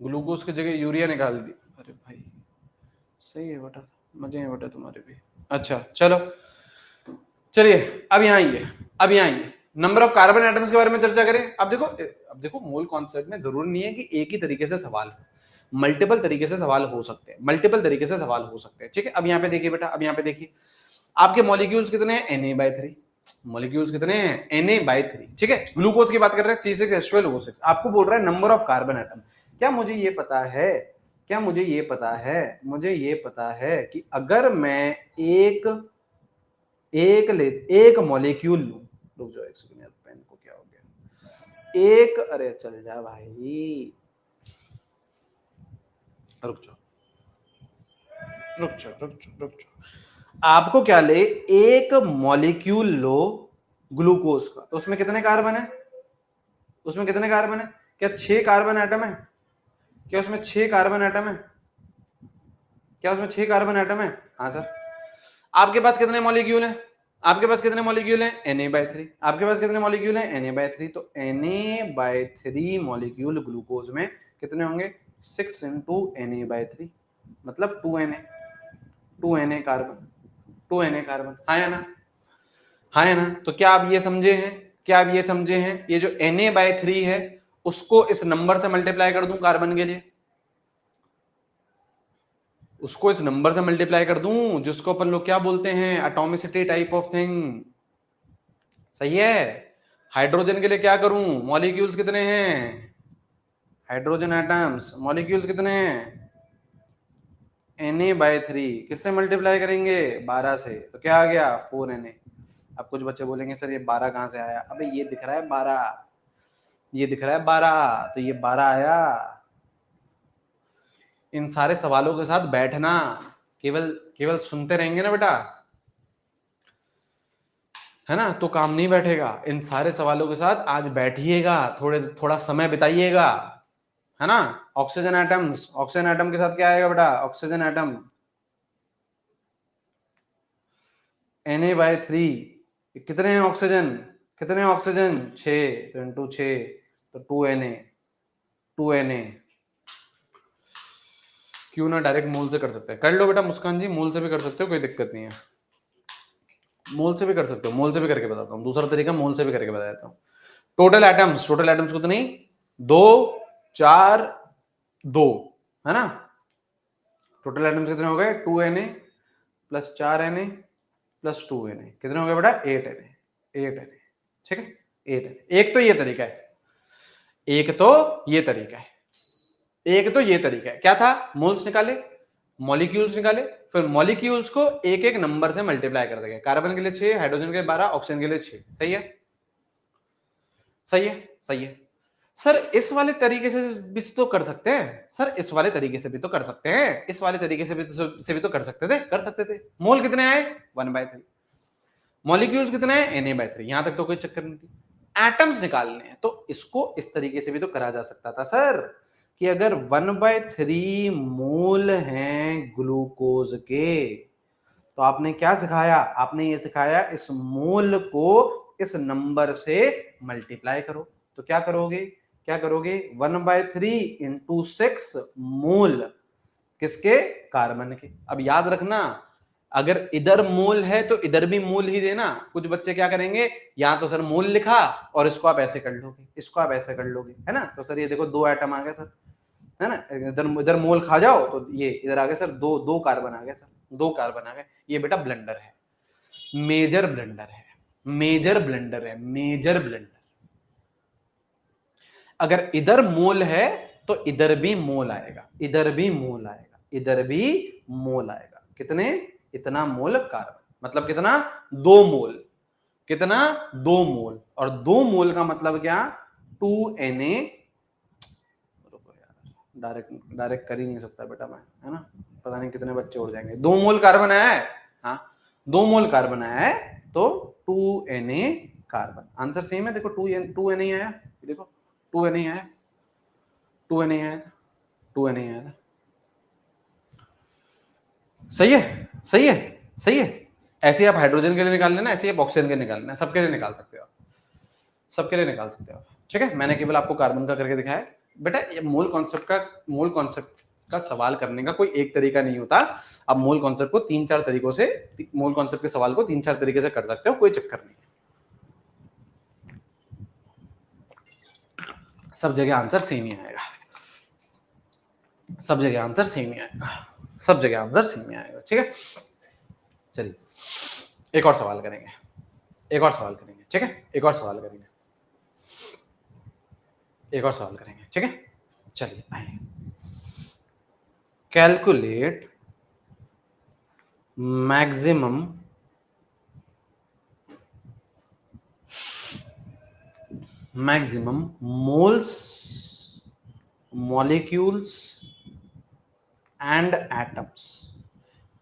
ग्लूकोज की जगह यूरिया निकाल दी, अरे भाई सही है बेटा, मजे हैं बेटा तुम्हारे भी। अच्छा चलो, चलिए अब यहाँ आइए, अब यहाँ आइए, नंबर ऑफ कार्बन एटम्स के बारे में चर्चा करें। अब देखो मोल कॉन्सेप्ट में जरूरी नहीं है कि एक ही तरीके से सवाल हो, मल्टीपल तरीके से सवाल हो सकते हैं, मल्टीपल तरीके से सवाल हो सकते हैं, ठीक है। अब यहाँ पे देखिए बेटा, अब यहाँ पे देखिए आपके मॉलिक्यूल्स कितने हैं, Na/3, मॉलिक्यूल्स कितने हैं, Na/3, ठीक है। ग्लूकोज की बात कर रहे हैं, C6H12O6। आपको बोल रहा है नंबर ऑफ कार्बन एटम। क्या मुझे ये पता है, क्या मुझे ये पता है, मुझे ये पता है कि अगर मैं एक मॉलिक्यूल लूं, रुक जाओ एक सेकंड यार, पेन को क्या हो गया, एक, अरे चल जा भाई, रुक जाओ, रुक जाओ, रुक जाओ, रुक जाओ। आपको क्या ले, एक मॉलिक्यूल लो ग्लूकोज का, तो उसमें कितने कार्बन है, उसमें कितने कार्बन है, क्या 6 कार्बन एटम है, क्या उसमें 6 कार्बन एटम है, क्या उसमें 6 कार्बन एटम है। हाँ सर। आपके पास कितने मॉलिक्यूल हैं, आपके पास कितने मॉलिक्यूल हैं, Na/3, आपके पास कितने मॉलिक्यूल हैं, Na/3, तो Na/3 मॉलिक्यूल ग्लूकोज में कितने होंगे, 6 इंटू Na/3 मतलब 2Na कार्बन, 2Na कार्बन, हाँ या ना, हाँ या ना। तो क्या आप ये समझे हैं, क्या आप ये समझे हैं, ये जो Na/3 है उसको इस नंबर से मल्टीप्लाई कर दूं कार्बन के लिए, उसको इस नंबर से मल्टीप्लाई कर दूं जिसको अपन लोग क्या बोलते हैं, एटॉमिसिटी टाइप ऑफ थिंग, सही है। हाइड्रोजन के लिए क्या करूं, मॉलिक्यूल्स कितने हैं, हाइड्रोजन एटम्स मॉलिक्यूल्स कितने हैं, Na/3 किससे मल्टीप्लाई करेंगे, 12 से, तो क्या आ गया 4Na। अब कुछ बच्चे बोलेंगे सर ये 12 कहां से आया, अबे ये दिख रहा है 12, ये दिख रहा है 12, तो ये 12 आया। इन सारे सवालों के साथ बैठना, केवल केवल सुनते रहेंगे ना बेटा, है ना, तो काम नहीं बैठेगा। इन सारे सवालों के साथ आज बैठिएगा, थोड़ा समय बिताइएगा, है ना। ऑक्सीजन एटम्स, ऑक्सीजन एटम के साथ क्या आएगा बेटा, ऑक्सीजन एटम Na/3, कितने हैं ऑक्सीजन, कितने हैं ऑक्सीजन 6, तो इंटू 6 तो 2Na, 2Na। क्यों ना डायरेक्ट मोल से कर सकते हैं, कर लो बेटा मुस्कान जी, मोल से भी कर सकते हो, कोई दिक्कत नहीं है, मोल से भी कर सकते हो, मोल से भी करके बताता हूँ, दूसरा तरीका मोल से भी करके बता देता हूँ। टोटल एटम्स, टोटल एटम्स कितनी, 2 4 2, है ना। टोटल एटम्स कितने हो गए, 2Na plus 4Na plus 2Na, कितने हो गए बेटा, 8Na, 8Na, ठीक है, 8Na। एक तो ये तरीका है, एक तो ये तरीका है, एक तो ये तरीका है, क्या था, मोल्स निकाले, मॉलिक्यूल्स निकाले, फिर मॉलिक्यूल्स को एक एक नंबर से मल्टीप्लाई कर देंगे, कार्बन के लिए 6, हाइड्रोजन के लिए 12, ऑक्सीजन के लिए 6, सही है, सही है, सही है। सर इस वाले तरीके से भी तो कर सकते हैं, सर इस वाले तरीके से भी तो कर सकते हैं, इस वाले तरीके से भी तो कर सकते थे, कर सकते थे। मोल कितने आए, 1/3, मॉलिक्यूल्स कितने हैं, Na/3, यहां तक तो कोई चक्कर नहीं थी। एटम्स निकालने हैं तो इसको इस तरीके से भी तो करा जा सकता था सर, कि अगर 1/3 मोल हैं ग्लूकोज के, तो आपने क्या सिखाया, आपने ये सिखाया इस मोल को इस नंबर से मल्टीप्लाई करो, तो क्या करोगे, क्या करोगे, 1/3 इंटू 6 मोल किसके, कार्बन के। अब याद रखना, अगर इधर मोल है तो इधर भी मोल ही देना। कुछ बच्चे क्या करेंगे, यहां तो सर मोल लिखा और इसको आप ऐसे कर लोगे, इसको आप ऐसे कर लोगे, है ना, तो सर ये देखो 2 एटम आ गए सर, है ना, इधर इधर मोल खा जाओ तो ये इधर आ गए सर, दो दो कार्बन आ गए सर, 2 कार्बन आ गए। ये बेटा ब्लंडर है, मेजर ब्लंडर है, मेजर ब्लंडर है, मेजर ब्लंडर। अगर इधर मोल है तो इधर भी मोल आएगा, इधर भी मोल आएगा, इधर भी मोल आएगा, कितने, इतना मोल कार्बन, मतलब कितना, 2 मोल, कितना, 2 मोल, और 2 मोल का मतलब क्या, 2Na, डायरेक्ट डायरेक्ट कर ही नहीं सकता बेटा मैं, है ना, पता नहीं कितने बच्चे उड़ जाएंगे। 2 मोल कार्बन आया है, हाँ 2 मोल कार्बन आया है, तो 2Na कार्बन, आंसर सेम है, देखो 2Na आया, देखो 2Na आया, 2Na आया, 2Na आया, सही है, सही है, सही है। ऐसे आप हाइड्रोजन के लिए निकाल लेना, ऐसे आप ऑक्सीजन के लिए निकाल लेना, सबके लिए निकाल सकते हो, सबके लिए निकाल सकते हो, ठीक है। मैंने केवल आपको कार्बन का करके दिखाया बेटा, ये मोल कॉन्सेप्ट का सवाल करने का कोई एक तरीका नहीं होता। आप मोल कॉन्सेप्ट को 3-4 तरीकों से, मोल कॉन्सेप्ट के सवाल को 3-4 तरीके से कर सकते हो, कोई चक्कर नहीं, सब जगह आंसर सेम ही आएगा, सब जगह आंसर सेम ही आएगा, सब जगह आंसर सेम ही आएगा, ठीक है। चलिए एक और सवाल करेंगे, एक और सवाल करेंगे, ठीक है, एक और सवाल करेंगे, एक और सवाल करेंगे, ठीक है। चलिए आइए, calculate maximum moles, molecules and atoms.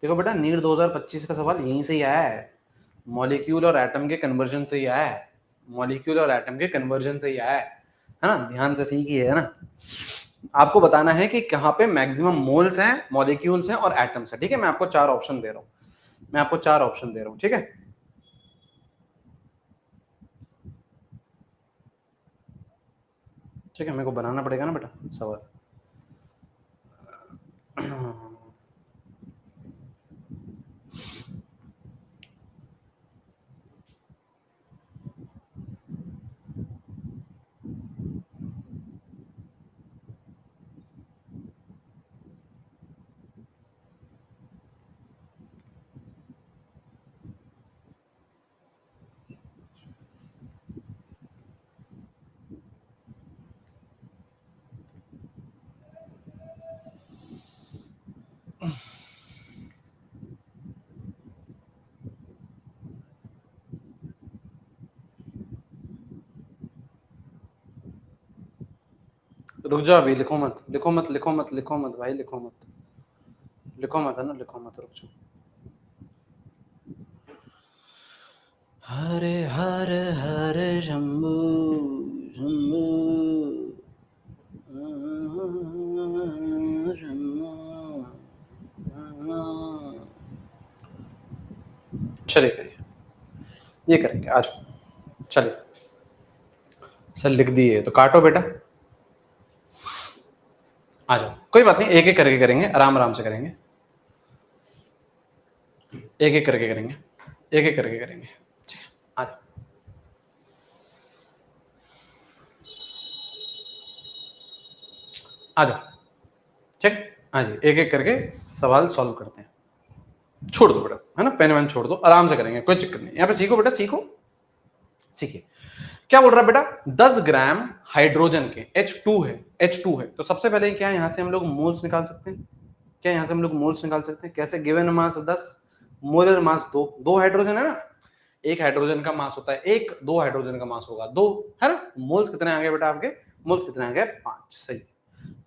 देखो बेटा नीट 2025 का सवाल यहीं से ही आया है, मॉलिक्यूल और एटम के कन्वर्जन से ही आया है, मॉलिक्यूल और एटम के कन्वर्जन से ही आया है ना, ध्यान से सीखिए, है ना। आपको बताना है कि कहां पे मैक्सिमम मोल्स हैं, मॉलिक्यूल्स हैं और एटम्स हैं, ठीक है। मैं आपको 4 ऑप्शन दे रहा हूं, मैं आपको 4 ऑप्शन दे रहा हूं, ठीक है। ठीक है, मेरे को बनाना पड़ेगा ना बेटा सवाल, रुक जाओ अभी, लिखो मत लिखो मत लिखो मत लिखो मत भाई, लिखो मत लिखो मत, है ना, लिखो मत, रुक जाओ। हरे हर हर शंभू शंभू चलिए करिए, ये करेंगे, आ जाओ, चलिए। सर लिख दिए तो काटो बेटा, आ जाओ, कोई बात नहीं, एक एक करके करेंगे, आराम आराम से करेंगे, एक एक करके करेंगे, एक एक करके करेंगे, ठीक है, आ जाओ। आ जाओ, ठीक, हाँ जी, एक एक करके सवाल सॉल्व करते हैं। छोड़ दो बेटा, है ना, पेन वेन छोड़ दो, आराम से करेंगे, कोई चक्कर नहीं, यहाँ पे सीखो बेटा, सीखो, सीखिए। क्या बोल रहा है बेटा, 10 ग्राम हाइड्रोजन के H2 है, तो सबसे पहले क्या यहां से हम लोग मोल्स निकाल सकते हैं? क्या यहां से हम लोग मोल्स निकाल सकते हैं? कैसे? Given mass 10, molar mass 2, 2 hydrogen है ना, एक हाइड्रोजन का मास होता है 1, 2 हाइड्रोजन का मास होगा 2, है ना। मोल्स कितने आ गए बेटा आपके? मोल्स कितने आ गए? 5, सही।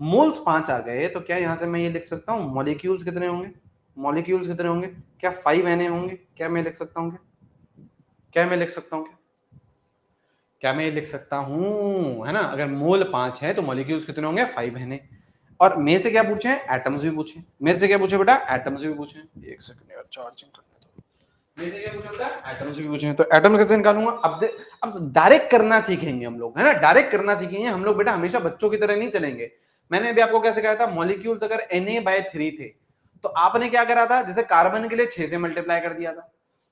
मोल्स 5 आ गए, तो क्या यहां से मैं ये लिख सकता हूं मॉलिक्यूल्स कितने होंगे? मॉलिक्यूल्स कितने होंगे? क्या 5 Na होंगे? क्या मैं लिख सकता हूं? क्या मैं लिख सकता हूं? क्या मैं ये लिख सकता हूं, है ना, अगर मोल 5 है तो मॉलिक्यूल्स कितने होंगे? 5 है। और मेरे से क्या पूछे हैं? एटम्स भी पूछे। मेरे से क्या पूछे बेटा? एटम्स भी पूछे। एक सेकंड यार, चार्जिंग करने दो। मेरे से क्या पूछा था? एटम्स भी पूछे हैं, तो एटम्स कैसे निकालूंगा? अब डायरेक्ट करना सीखेंगे हम लोग, है ना, डायरेक्ट करना सीखेंगे हम लोग बेटा, हमेशा बच्चों की तरह नहीं चलेंगे। मैंने अभी आपको कैसे कहा था, मॉलिक्यूल्स अगर Na/3 थे तो आपने क्या करा था, जैसे कार्बन के लिए 6 से मल्टीप्लाई कर दिया था,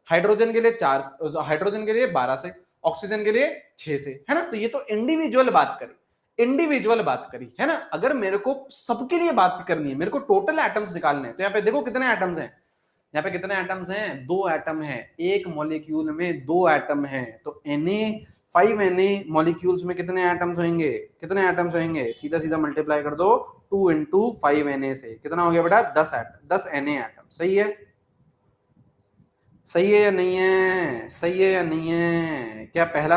हाइड्रोजन के लिए 4, हाइड्रोजन के लिए 12 से, ऑक्सीजन के लिए 6 से, है ना। तो ये तो इंडिविजुअल बात करी, इंडिविजुअल बात करी, है ना। अगर मेरे को सबके लिए बात करनी है, मेरे को टोटल एटम्स निकालने हैं, तो यहाँ पे देखो कितने एटम्स हैं, यहाँ पे कितने एटम्स हैं? 2 एटम हैं, एक मॉलिक्यूल में 2 एटम हैं, तो Na 5 Na मॉलिक्यूल्स में कितने एटम्स होंगे? कितने एटम्स होंगे? सीधा सीधा मल्टीप्लाई कर दो, 2 इंटू 5 Na से कितना हो गया बेटा? 10 एटम, 10 Na एटम, सही है? सही है या नहीं है? सही है या नहीं है? क्या पहला